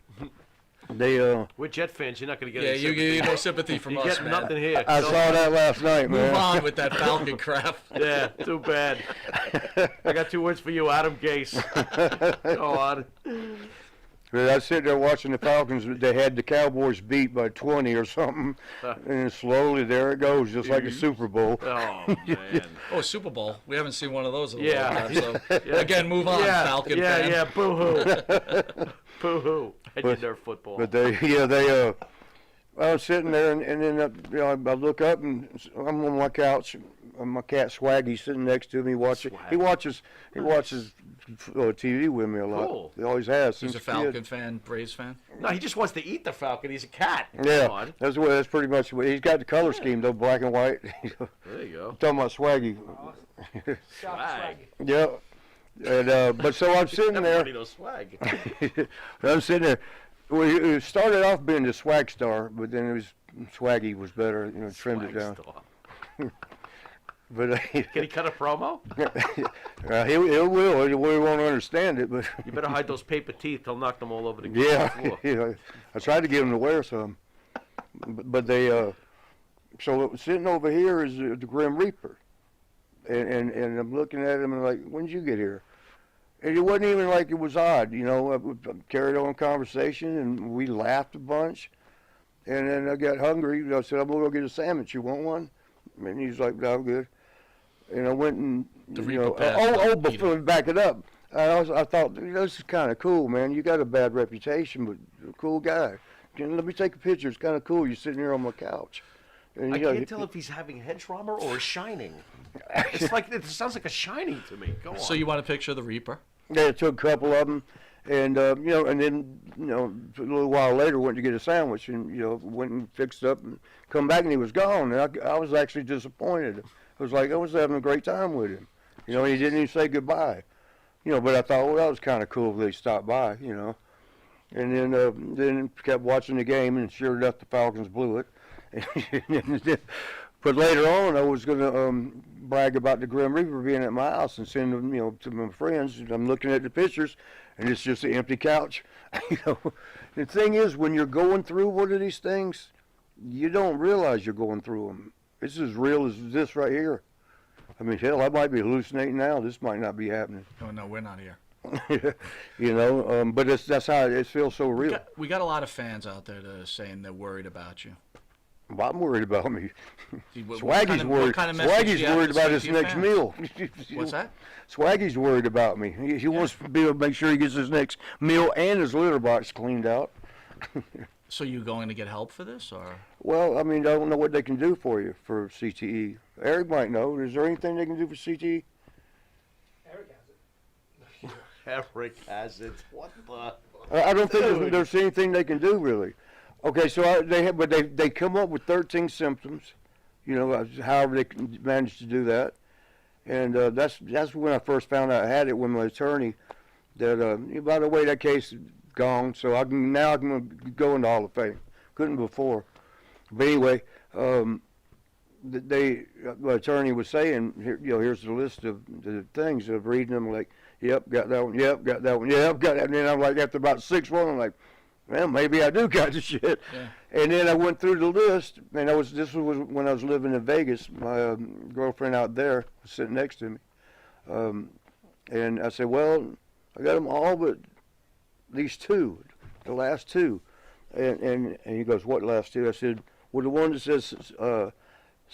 [SPEAKER 4] we're Jet fans. You're not going to get
[SPEAKER 2] Yeah,
[SPEAKER 4] any
[SPEAKER 2] you
[SPEAKER 4] sympathy.
[SPEAKER 2] get no sympathy from
[SPEAKER 4] You
[SPEAKER 2] us,
[SPEAKER 4] get
[SPEAKER 2] man.
[SPEAKER 4] nothing here.
[SPEAKER 5] I saw that last night, man.
[SPEAKER 2] Move on with that Falcon crap.
[SPEAKER 4] Yeah, too bad. I got 2 words for you, Adam Gase. Go on.
[SPEAKER 5] But I was sitting there watching the Falcons. They had the Cowboys beat by 20 or something, and then slowly there it goes, just like a Super Bowl.
[SPEAKER 4] Oh, man.
[SPEAKER 2] Oh, Super Bowl. We haven't seen one of those in a
[SPEAKER 4] Yeah.
[SPEAKER 2] long time. So, again, move on, Falcon fan.
[SPEAKER 4] Yeah, boo-hoo. Boo-hoo. And you nerf football.
[SPEAKER 5] But I was sitting there, and then I look up, and I'm on my couch. My cat Swaggy's sitting next to me watching. He watches TV with me a lot.
[SPEAKER 4] Cool.
[SPEAKER 5] He always has.
[SPEAKER 2] He's
[SPEAKER 5] since
[SPEAKER 2] a Falcon
[SPEAKER 5] kid.
[SPEAKER 2] fan, Braves fan.
[SPEAKER 4] No, he just wants to eat the Falcon. He's a cat. Come
[SPEAKER 5] Yeah,
[SPEAKER 4] on.
[SPEAKER 5] that's pretty much what he's got. The color scheme though, black and white.
[SPEAKER 4] There you go.
[SPEAKER 5] Talking about Swaggy.
[SPEAKER 4] Swag.
[SPEAKER 5] Yeah. And but so I'm sitting there.
[SPEAKER 4] Everybody knows swag.
[SPEAKER 5] I'm sitting there. Well, it started off being the Swag Star, but then it was Swaggy was better. Trimmed it down.
[SPEAKER 4] Swag
[SPEAKER 5] But
[SPEAKER 4] Can he cut a promo?
[SPEAKER 5] he will. He won't understand it, but
[SPEAKER 4] You better hide those paper teeth. He'll knock them all over the
[SPEAKER 5] yeah.
[SPEAKER 4] floor.
[SPEAKER 5] I tried to get him to wear some, but they. So sitting over here is the Grim Reaper, and I'm looking at him and like, when did you get here? And it wasn't even like it was odd, I carried on conversation and we laughed a bunch, and then I got hungry. I said, I'm gonna go get a sandwich. You want one? And he's like, no, I'm good. And I went and before we back it up, I thought this is kind of cool, man. You got a bad reputation, but you're a cool guy. Let me take a picture. It's kind of cool. You're sitting here on my couch. And,
[SPEAKER 4] I can't tell if he's having head trauma or a shining. It sounds like a shining to me. Go on.
[SPEAKER 2] So you want a picture of the Reaper?
[SPEAKER 5] Yeah, I took a couple of them, and and then a little while later went to get a sandwich, and went and fixed up and come back, and he was gone. And I was actually disappointed. I was like, I was having a great time with him. He didn't even say goodbye. But I thought, well, that was kind of cool if they stopped by. And then kept watching the game, and sure enough, the Falcons blew it. But later on, I was going to brag about the Grim Reaper being at my house and send them, to my friends. I'm looking at the pictures, and it's just an empty couch. The thing is, when you're going through one of these things, you don't realize you're going through them. It's as real as this right here. I mean, hell, I might be hallucinating now. This might not be happening.
[SPEAKER 2] Oh, no, we're not here.
[SPEAKER 5] But that's how it feels so real.
[SPEAKER 2] We got a lot of fans out there that are saying they're worried about you.
[SPEAKER 5] Well, I'm worried about me.
[SPEAKER 2] What
[SPEAKER 5] Swaggy's worried.
[SPEAKER 2] what kind of message do
[SPEAKER 5] Swaggy's
[SPEAKER 2] you have
[SPEAKER 5] worried
[SPEAKER 2] to say
[SPEAKER 5] about
[SPEAKER 2] to
[SPEAKER 5] his
[SPEAKER 2] your
[SPEAKER 5] next
[SPEAKER 2] fans?
[SPEAKER 5] meal.
[SPEAKER 2] What's that?
[SPEAKER 5] Swaggy's worried about me. He wants to be able to make sure he gets his next meal and his litter box cleaned out.
[SPEAKER 2] So you going to get help for this, or?
[SPEAKER 5] Well, I mean, I don't know what they can do for you for CTE. Eric might know. Is there anything they can do for CTE?
[SPEAKER 4] Eric has it. What the?
[SPEAKER 5] I don't think there's anything they can do really. Okay, so they come up with 13 symptoms, however they can manage to do that, and that's when I first found out I had it with my attorney. That by the way, that case is gone, so I can go into Hall of Fame. Couldn't before, but anyway, my attorney was saying, here's the list of the things of reading them like. Yep, got that one. Yep, got that one. Yep, got that. And then I'm like, after about 6 I'm like, well, maybe I do got the shit.
[SPEAKER 2] Yeah.
[SPEAKER 5] And then I went through the list, and this was when I was living in Vegas. My girlfriend out there was sitting next to me, and I said, well, I got them all but these 2, the last 2. And he goes, what last 2? I said, well, the one that says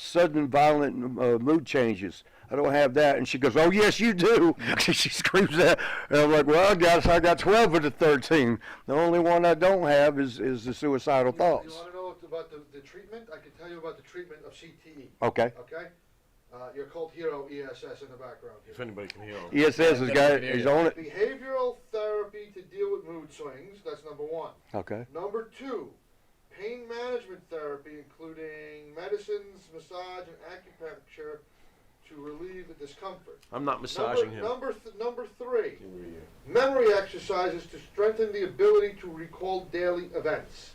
[SPEAKER 5] sudden violent mood changes. I don't have that. And she goes, oh, yes, you do. She screams that. And I'm like, well, I got 12 of the 13. The only one I don't have is the suicidal
[SPEAKER 7] You
[SPEAKER 5] thoughts.
[SPEAKER 7] want to know about the treatment? I can tell you about the treatment of CTE.
[SPEAKER 5] Okay.
[SPEAKER 7] Okay? Your cult hero, ESS, in the background
[SPEAKER 4] If
[SPEAKER 7] here.
[SPEAKER 4] anybody can hear him.
[SPEAKER 5] ESS has got his own it.
[SPEAKER 7] Behavioral therapy to deal with mood swings. That's number one.
[SPEAKER 5] Okay.
[SPEAKER 7] Number two, pain management therapy, including medicines, massage, and acupuncture to relieve the discomfort.
[SPEAKER 4] I'm not massaging him.
[SPEAKER 7] Number three, memory exercises to strengthen the ability to recall daily events.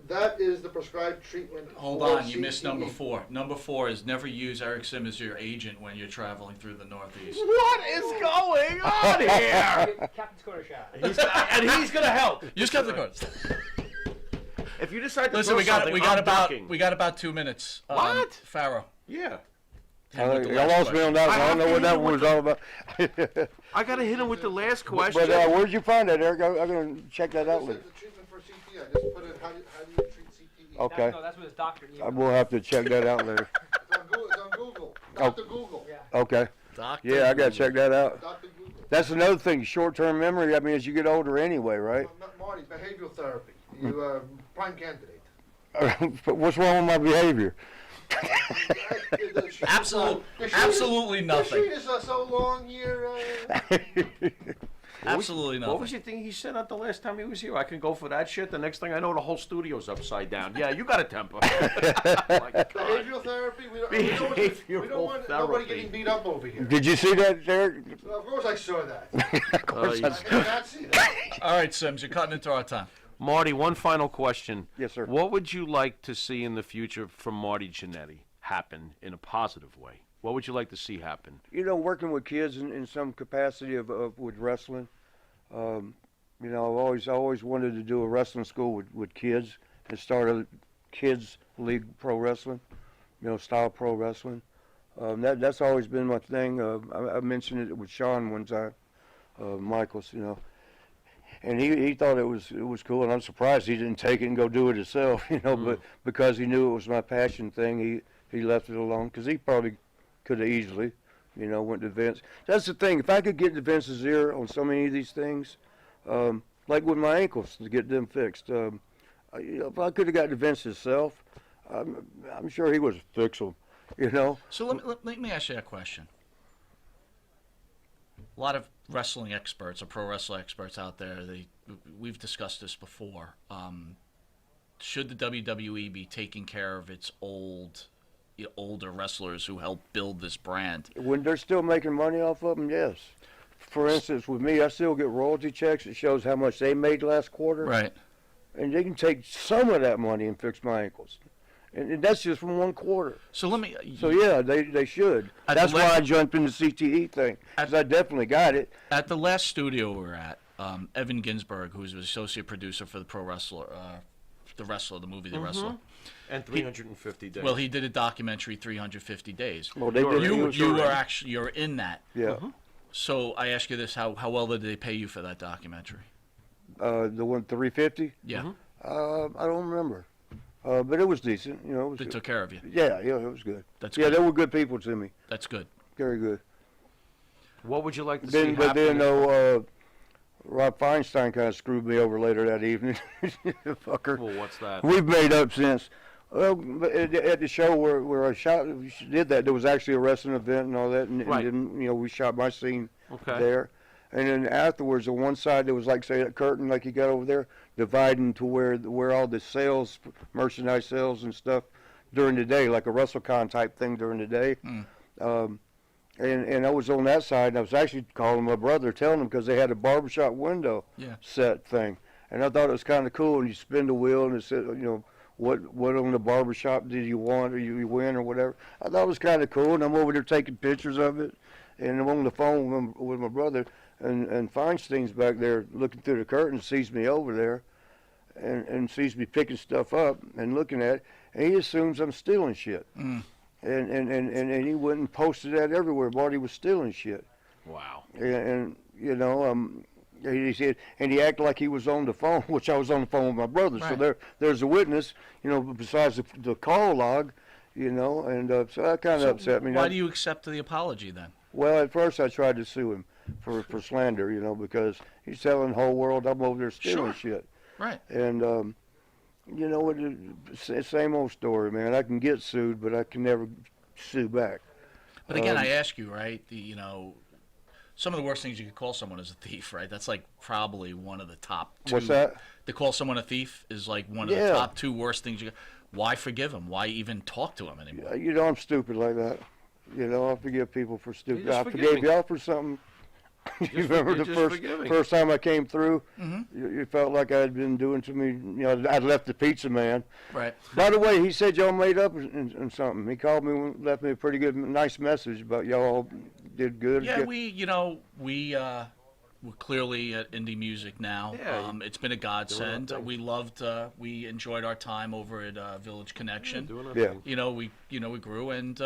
[SPEAKER 7] That is the prescribed treatment.
[SPEAKER 2] Hold
[SPEAKER 7] for
[SPEAKER 2] on, you missed
[SPEAKER 7] CTE.
[SPEAKER 2] number 4. Number 4 is never use Eric Sim as your agent when you're traveling through the Northeast.
[SPEAKER 4] What is going on here?
[SPEAKER 8] Captain's quarter shot.
[SPEAKER 4] He's gonna help.
[SPEAKER 2] Use Captain Cards.
[SPEAKER 4] If you decide to
[SPEAKER 2] Listen,
[SPEAKER 4] throw
[SPEAKER 2] we got
[SPEAKER 4] something, I'm ducking.
[SPEAKER 2] about 2 minutes.
[SPEAKER 4] What?
[SPEAKER 2] Pharaoh.
[SPEAKER 4] Yeah.
[SPEAKER 2] hit with the
[SPEAKER 5] Y'all
[SPEAKER 2] last
[SPEAKER 5] lost me on
[SPEAKER 2] question.
[SPEAKER 5] that one.
[SPEAKER 4] I
[SPEAKER 5] I
[SPEAKER 4] have
[SPEAKER 5] don't know
[SPEAKER 4] to
[SPEAKER 5] what
[SPEAKER 4] hit
[SPEAKER 5] that
[SPEAKER 4] him
[SPEAKER 5] one
[SPEAKER 4] with
[SPEAKER 5] was all about.
[SPEAKER 4] I gotta hit him with the last question.
[SPEAKER 5] But where'd you find that, Eric? I'm going to check that out
[SPEAKER 7] This
[SPEAKER 5] later.
[SPEAKER 7] is the treatment for CTE. I just put in how do you treat CTE.
[SPEAKER 5] Okay.
[SPEAKER 8] That's what his doctor emailed.
[SPEAKER 5] We'll have to check that out later.
[SPEAKER 7] It's on Google. Dr. Google.
[SPEAKER 8] Yeah.
[SPEAKER 5] Okay.
[SPEAKER 2] Doctor.
[SPEAKER 5] Yeah, I got to check that out.
[SPEAKER 7] Dr. Google.
[SPEAKER 5] That's another thing, short-term memory. I mean, as you get older anyway, right?
[SPEAKER 7] Marty, behavioral therapy. You prime candidate.
[SPEAKER 5] But what's wrong with my behavior?
[SPEAKER 2] Absolutely
[SPEAKER 7] The
[SPEAKER 2] nothing.
[SPEAKER 7] sheet is so long here.
[SPEAKER 2] Absolutely nothing.
[SPEAKER 4] What was your thing he said at the last time he was here? I can go for that shit. The next thing I know, the whole studio's upside down. Yeah, you got a temper. My God.
[SPEAKER 7] Behavioral therapy. We don't want nobody getting beat up over here.
[SPEAKER 5] Did you see that, Eric?
[SPEAKER 7] Well, of course I saw that.
[SPEAKER 5] Of course
[SPEAKER 4] you-
[SPEAKER 7] I did not see that.
[SPEAKER 2] All right, Sims, you're cutting into our time.
[SPEAKER 4] Marty, one final question.
[SPEAKER 5] Yes, sir.
[SPEAKER 4] What would you like to see in the future from Marty Jannetty happen in a positive way? What would you like to see happen?
[SPEAKER 5] You know, working with kids in some capacity of with wrestling. You know, I've always wanted to do a wrestling school with kids and start a kids league pro wrestling, you know, style pro wrestling. That's always been my thing. I mentioned it with Sean one time, Michaels, you know, and he thought it was cool, and I'm surprised he didn't take it and go do it himself, you know. But because he knew it was my passion thing, he left it alone, because he probably could have easily, you know, went to Vince. That's the thing. If I could get to Vince's ear on so many of these things, like with my ankles, to get them fixed, if I could have got to Vince himself, I'm sure he would fix them, you know.
[SPEAKER 2] So let me ask you a question. A lot of wrestling experts or pro wrestling experts out there, we've discussed this before. Should the WWE be taking care of its older wrestlers who helped build this brand?
[SPEAKER 5] When they're still making money off of them, yes. For instance, with me, I still get royalty checks. It shows how much they made last quarter.
[SPEAKER 2] Right.
[SPEAKER 5] And they can take some of that money and fix my ankles. And that's just from one quarter.
[SPEAKER 2] So let me.
[SPEAKER 5] So, yeah, they should.
[SPEAKER 2] At
[SPEAKER 5] That's
[SPEAKER 2] the
[SPEAKER 5] why
[SPEAKER 2] last-
[SPEAKER 5] I jumped in the CTE thing, because I definitely got it.
[SPEAKER 2] At the last studio we were at, Evan Ginsberg, who's the associate producer for the the movie The Wrestler.
[SPEAKER 4] And 350 days.
[SPEAKER 2] Well, he did a documentary, 350 Days.
[SPEAKER 5] Well, they did.
[SPEAKER 2] You're in that.
[SPEAKER 5] Yeah.
[SPEAKER 2] So I ask you this: How well did they pay you for that documentary?
[SPEAKER 5] The one, 350?
[SPEAKER 2] Yeah,
[SPEAKER 5] I don't remember. But it was decent. You know, it was
[SPEAKER 2] they
[SPEAKER 5] good.
[SPEAKER 2] took care of you.
[SPEAKER 5] Yeah, it was good.
[SPEAKER 2] That's
[SPEAKER 5] Yeah,
[SPEAKER 2] good.
[SPEAKER 5] they were good people to me.
[SPEAKER 2] That's good.
[SPEAKER 5] Very good.
[SPEAKER 4] what would you like to see
[SPEAKER 5] But
[SPEAKER 4] happen?
[SPEAKER 5] then, Rob Feinstein kind of screwed me over later that evening. Fucker.
[SPEAKER 4] Well, what's that?
[SPEAKER 5] We've made up since. Well, but at the show where I did that, there was actually a wrestling event and all that, and
[SPEAKER 4] Right.
[SPEAKER 5] then, you know, we shot my scene
[SPEAKER 4] Okay.
[SPEAKER 5] there. And then afterwards, on one side, there was like, say, that curtain like you got over there, dividing to where all the sales, merchandise sales and stuff during the day, like a WrestleCon type thing during the day. And I was on that side, and I was actually calling my brother, telling him, because they had a barbershop window
[SPEAKER 2] Yeah.
[SPEAKER 5] set thing. And I thought it was kind of cool, and you spin the wheel, and it said, you know, what on the barbershop did you want, or you win, or whatever. I thought it was kind of cool, and I'm over there taking pictures of it, and I'm on the phone with my brother, and Feinstein's back there looking through the curtain, sees me over there, and sees me picking stuff up and looking at it, and he assumes I'm stealing shit. And he went and posted that everywhere. Marty was stealing shit.
[SPEAKER 4] Wow.
[SPEAKER 5] And you know, he said, and he acted like he was on the phone, which I was on the phone with my brother. So
[SPEAKER 2] Right.
[SPEAKER 5] there's a witness, you know, besides the call log, you know, and so that kind of upset me.
[SPEAKER 2] Why do you accept the apology then?
[SPEAKER 5] Well, at first I tried to sue him for slander, you know, because he's telling the whole world I'm over there stealing shit.
[SPEAKER 2] Right.
[SPEAKER 5] And, you know, same old story, man. I can get sued, but I can never sue back.
[SPEAKER 2] But again, I ask you, right? You know, some of the worst things you could call someone is a thief, right? That's like probably one of the top 2.
[SPEAKER 5] What's that?
[SPEAKER 2] To call someone a thief is like one of the top 2 worst things you could. Why forgive him? Why even talk to him anymore?
[SPEAKER 5] You know, I'm stupid like that. You know, I forgive people for stupid.
[SPEAKER 4] just
[SPEAKER 5] I
[SPEAKER 4] forgive
[SPEAKER 5] forgave
[SPEAKER 4] me.
[SPEAKER 5] y'all for something. You remember the
[SPEAKER 4] forgive me.
[SPEAKER 5] first time I came through?
[SPEAKER 2] Mm-hmm.
[SPEAKER 5] You felt like I had been doing to me. You know, I'd left the pizza man.
[SPEAKER 2] Right.
[SPEAKER 5] By the way, he said y'all made up in something. He called me, left me a pretty good, nice message about y'all did good.
[SPEAKER 2] Yeah, we're clearly at indie music now.
[SPEAKER 4] Yeah,
[SPEAKER 2] It's been a godsend.
[SPEAKER 4] thing.
[SPEAKER 2] We enjoyed our time over at Village Connection.
[SPEAKER 4] Doing our
[SPEAKER 5] Yeah.
[SPEAKER 4] thing.
[SPEAKER 2] We grew, and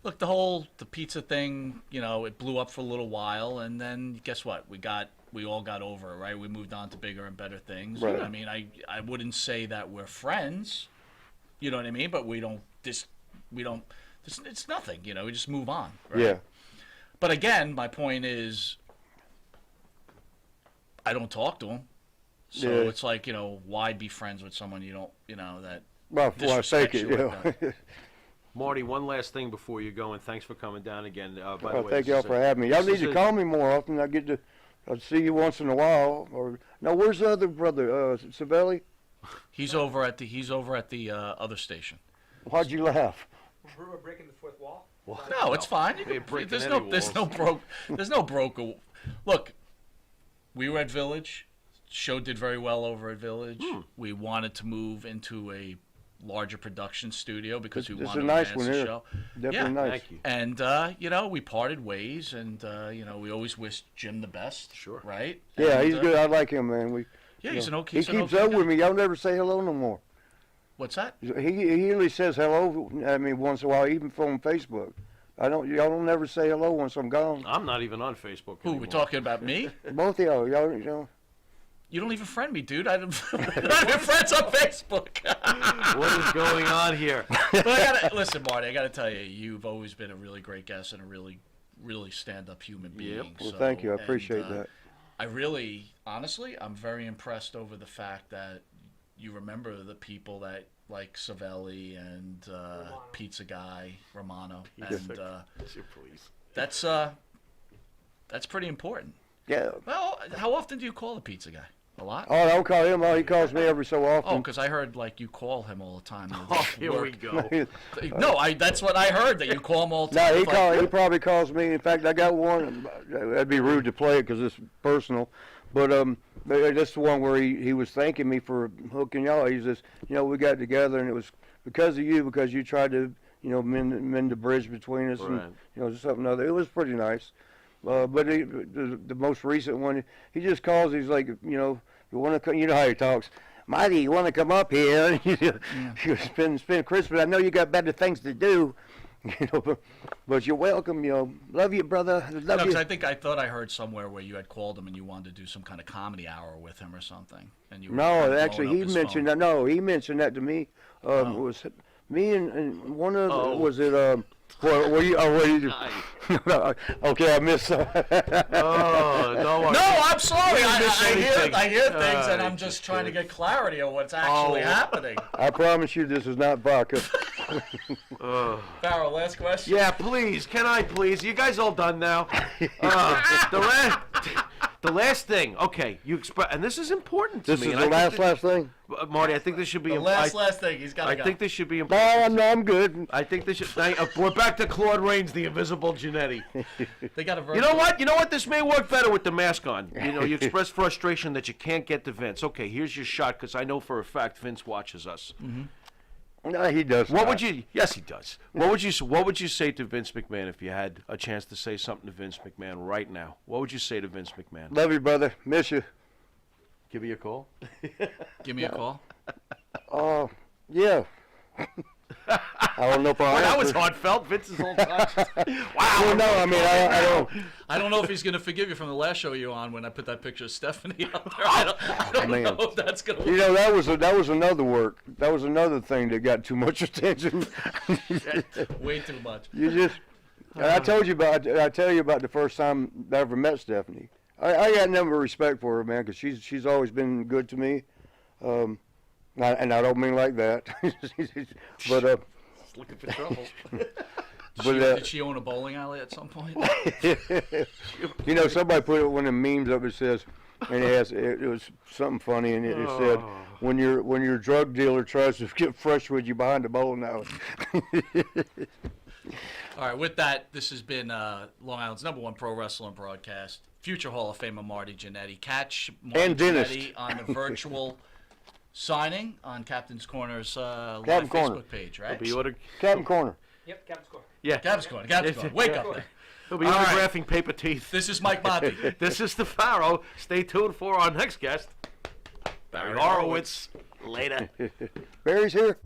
[SPEAKER 2] look, the pizza thing, it blew up for a little while, and then guess what? We all got over it, right? We moved on to bigger and better things.
[SPEAKER 5] Right.
[SPEAKER 2] I mean, I wouldn't say that we're friends, you know what I mean? But it's nothing, we just move on, right?
[SPEAKER 5] Yeah.
[SPEAKER 2] But again, my point is, I don't talk to him. So
[SPEAKER 5] Yeah.
[SPEAKER 2] it's like, why be friends with someone you don't, that
[SPEAKER 5] Well, for I take it,
[SPEAKER 2] disrespects
[SPEAKER 5] you
[SPEAKER 2] you
[SPEAKER 5] know.
[SPEAKER 2] like that.
[SPEAKER 4] Marty, one last thing before you go, and thanks for coming down again. By the
[SPEAKER 5] Well,
[SPEAKER 4] way,
[SPEAKER 5] thank
[SPEAKER 4] this
[SPEAKER 5] y'all
[SPEAKER 4] is
[SPEAKER 5] for
[SPEAKER 4] a-
[SPEAKER 5] having me. Y'all
[SPEAKER 4] this
[SPEAKER 5] need
[SPEAKER 4] is
[SPEAKER 5] to
[SPEAKER 4] a-
[SPEAKER 5] call me more often. I'll see you once in a while. Or no, where's the other brother, Savelli?
[SPEAKER 2] He's over at the other station.
[SPEAKER 5] Why'd you laugh?
[SPEAKER 6] We're breaking the fourth wall.
[SPEAKER 2] No, it's fine.
[SPEAKER 4] They ain't breaking
[SPEAKER 2] There's
[SPEAKER 4] any
[SPEAKER 2] no broke. Look, we were at Village. Show did very well over at Village. We wanted to move into a larger production studio because we
[SPEAKER 5] It's
[SPEAKER 2] wanted
[SPEAKER 5] a nice
[SPEAKER 2] to
[SPEAKER 5] one
[SPEAKER 2] advance the
[SPEAKER 5] here.
[SPEAKER 2] show.
[SPEAKER 5] Definitely
[SPEAKER 2] Yeah.
[SPEAKER 5] nice.
[SPEAKER 4] Thank you.
[SPEAKER 2] And we parted ways, and we always wish Jim the best.
[SPEAKER 4] Sure.
[SPEAKER 2] Right?
[SPEAKER 5] Yeah,
[SPEAKER 2] And,
[SPEAKER 5] he's good. I like him, man.
[SPEAKER 2] Yeah, he's an okay.
[SPEAKER 5] He
[SPEAKER 2] he's an
[SPEAKER 5] keeps
[SPEAKER 2] okay
[SPEAKER 5] up
[SPEAKER 2] guy.
[SPEAKER 5] with me. Y'all never say hello no more.
[SPEAKER 2] What's that?
[SPEAKER 5] He usually says hello. I mean, once in a while, even from Facebook. Y'all don't never say hello once I'm gone.
[SPEAKER 4] I'm not even on Facebook
[SPEAKER 2] Who,
[SPEAKER 4] anymore.
[SPEAKER 2] we talking about me?
[SPEAKER 5] Both of y'all, you know.
[SPEAKER 2] You don't even friend me, dude. I'm not even friends on Facebook.
[SPEAKER 4] What is going on here?
[SPEAKER 2] But listen, Marty, I got to tell you, you've always been a really great guest and a really, really stand-up human being.
[SPEAKER 5] Well,
[SPEAKER 2] So,
[SPEAKER 5] thank you. I
[SPEAKER 2] and,
[SPEAKER 5] appreciate that.
[SPEAKER 2] I really, honestly, I'm very impressed over the fact that you remember the people that like Savelli and Pizza Guy, Romano, and
[SPEAKER 4] Please.
[SPEAKER 2] that's pretty important.
[SPEAKER 5] Yeah.
[SPEAKER 2] Well, how often do you call the Pizza Guy? A lot?
[SPEAKER 5] Oh, I don't call him. He calls me every so
[SPEAKER 2] Oh,
[SPEAKER 5] often.
[SPEAKER 2] because I heard like you call him all the time.
[SPEAKER 4] Oh, here we go.
[SPEAKER 2] No, that's what I heard, that you call him all the
[SPEAKER 5] No,
[SPEAKER 2] time.
[SPEAKER 5] he probably calls me. In fact, I got one. That'd be rude to play it because it's personal. But that's the one where he was thanking me for hooking y'all. He says, we got together and it was because of you, because you tried to, mend the bridge between us,
[SPEAKER 4] Right.
[SPEAKER 5] and something other. It was pretty nice. But the most recent one, he just calls. He's like, you want to? You know how he talks. Marty, you want to come up here? You spend Christmas. I know you got better things to do. But you're welcome. Love you, brother. Love
[SPEAKER 2] No,
[SPEAKER 5] you.
[SPEAKER 2] because I thought I heard somewhere where you had called him and you wanted to do some kind of comedy hour with him or something. And you were kind
[SPEAKER 5] No,
[SPEAKER 2] of
[SPEAKER 5] actually,
[SPEAKER 2] blowing
[SPEAKER 5] he
[SPEAKER 2] up his
[SPEAKER 5] mentioned
[SPEAKER 2] phone.
[SPEAKER 5] that. No, he mentioned that to me. It was me and one of
[SPEAKER 4] Oh.
[SPEAKER 5] was it what you? Oh, what you? Okay, I missed.
[SPEAKER 4] Oh, no.
[SPEAKER 2] No, I'm sorry.
[SPEAKER 4] didn't miss anything.
[SPEAKER 2] I hear things, and I'm
[SPEAKER 4] just
[SPEAKER 2] just trying to get clarity on what's actually happening.
[SPEAKER 5] I promise you, this is not vodka.
[SPEAKER 2] Pharaoh, last question.
[SPEAKER 4] Yeah, please. Can I please? You guys all done now? The last thing. Okay, and this is important to
[SPEAKER 5] This
[SPEAKER 4] me.
[SPEAKER 5] is
[SPEAKER 4] and
[SPEAKER 5] the
[SPEAKER 4] I think
[SPEAKER 5] last thing.
[SPEAKER 4] Marty, I think this should be.
[SPEAKER 2] The last thing. He's got to
[SPEAKER 4] I
[SPEAKER 2] go.
[SPEAKER 4] think this should be
[SPEAKER 5] No,
[SPEAKER 4] important.
[SPEAKER 5] I'm good.
[SPEAKER 4] I think this should. We're back to Claude Rains, the invisible Jannetty.
[SPEAKER 2] They got a
[SPEAKER 4] You know what? This may work better with the mask on. You express frustration that you can't get to Vince. Okay, here's your shot, because I know for a fact Vince watches us.
[SPEAKER 5] No, he does.
[SPEAKER 4] What
[SPEAKER 5] not.
[SPEAKER 4] would you? Yes, he does. What would you say to Vince McMahon if you had a chance to say something to Vince McMahon right now? What would you say to Vince McMahon?
[SPEAKER 5] Love you, brother. Miss you.
[SPEAKER 4] Give me a call.
[SPEAKER 2] Give me a call.
[SPEAKER 5] Yeah. I don't know if I'll
[SPEAKER 4] Well, that
[SPEAKER 5] answer.
[SPEAKER 4] was heartfelt. Vince is all touched. Wow.
[SPEAKER 5] Well, no, I mean, I don't.
[SPEAKER 2] I don't know if he's going to forgive you from the last show you were on when I put that picture of Stephanie up there. I don't
[SPEAKER 5] Man.
[SPEAKER 2] know if that's going
[SPEAKER 5] You
[SPEAKER 2] to.
[SPEAKER 5] know, that was another work. That was another thing that got too much attention.
[SPEAKER 2] Way too much.
[SPEAKER 5] You just. I tell you about the first time I ever met Stephanie. I got nothing but respect for her, man, because she's always been good to me. And I don't mean like that. But
[SPEAKER 2] Just looking for trouble.
[SPEAKER 5] But,
[SPEAKER 2] Did she own a bowling alley at some point?
[SPEAKER 5] you know, somebody put one of the memes up. It says, and it was something funny, and it said, when your drug dealer tries to get fresh with you behind the bowling alley.
[SPEAKER 2] All right, with that, this has been Long Island's #1 pro wrestling broadcast. Future Hall of Famer Marty Jannetty. Catch Marty
[SPEAKER 5] And dentist.
[SPEAKER 2] Jannetty on the virtual signing on Captain's Corner's live
[SPEAKER 5] Captain
[SPEAKER 2] Facebook
[SPEAKER 5] Corner.
[SPEAKER 2] page, right?
[SPEAKER 4] Be auto-
[SPEAKER 5] Captain Corner.
[SPEAKER 6] Yep, Captain Score.
[SPEAKER 4] yeah.
[SPEAKER 2] Captain's Corner. Captain's Corner. Wake up. there.
[SPEAKER 4] He'll be
[SPEAKER 2] All right.
[SPEAKER 4] autographing paper teeth.
[SPEAKER 2] This is Mike Monte.
[SPEAKER 4] This is the Pharaoh. Stay tuned for our next guest, Barry Horowitz. Later.
[SPEAKER 5] Barry's here.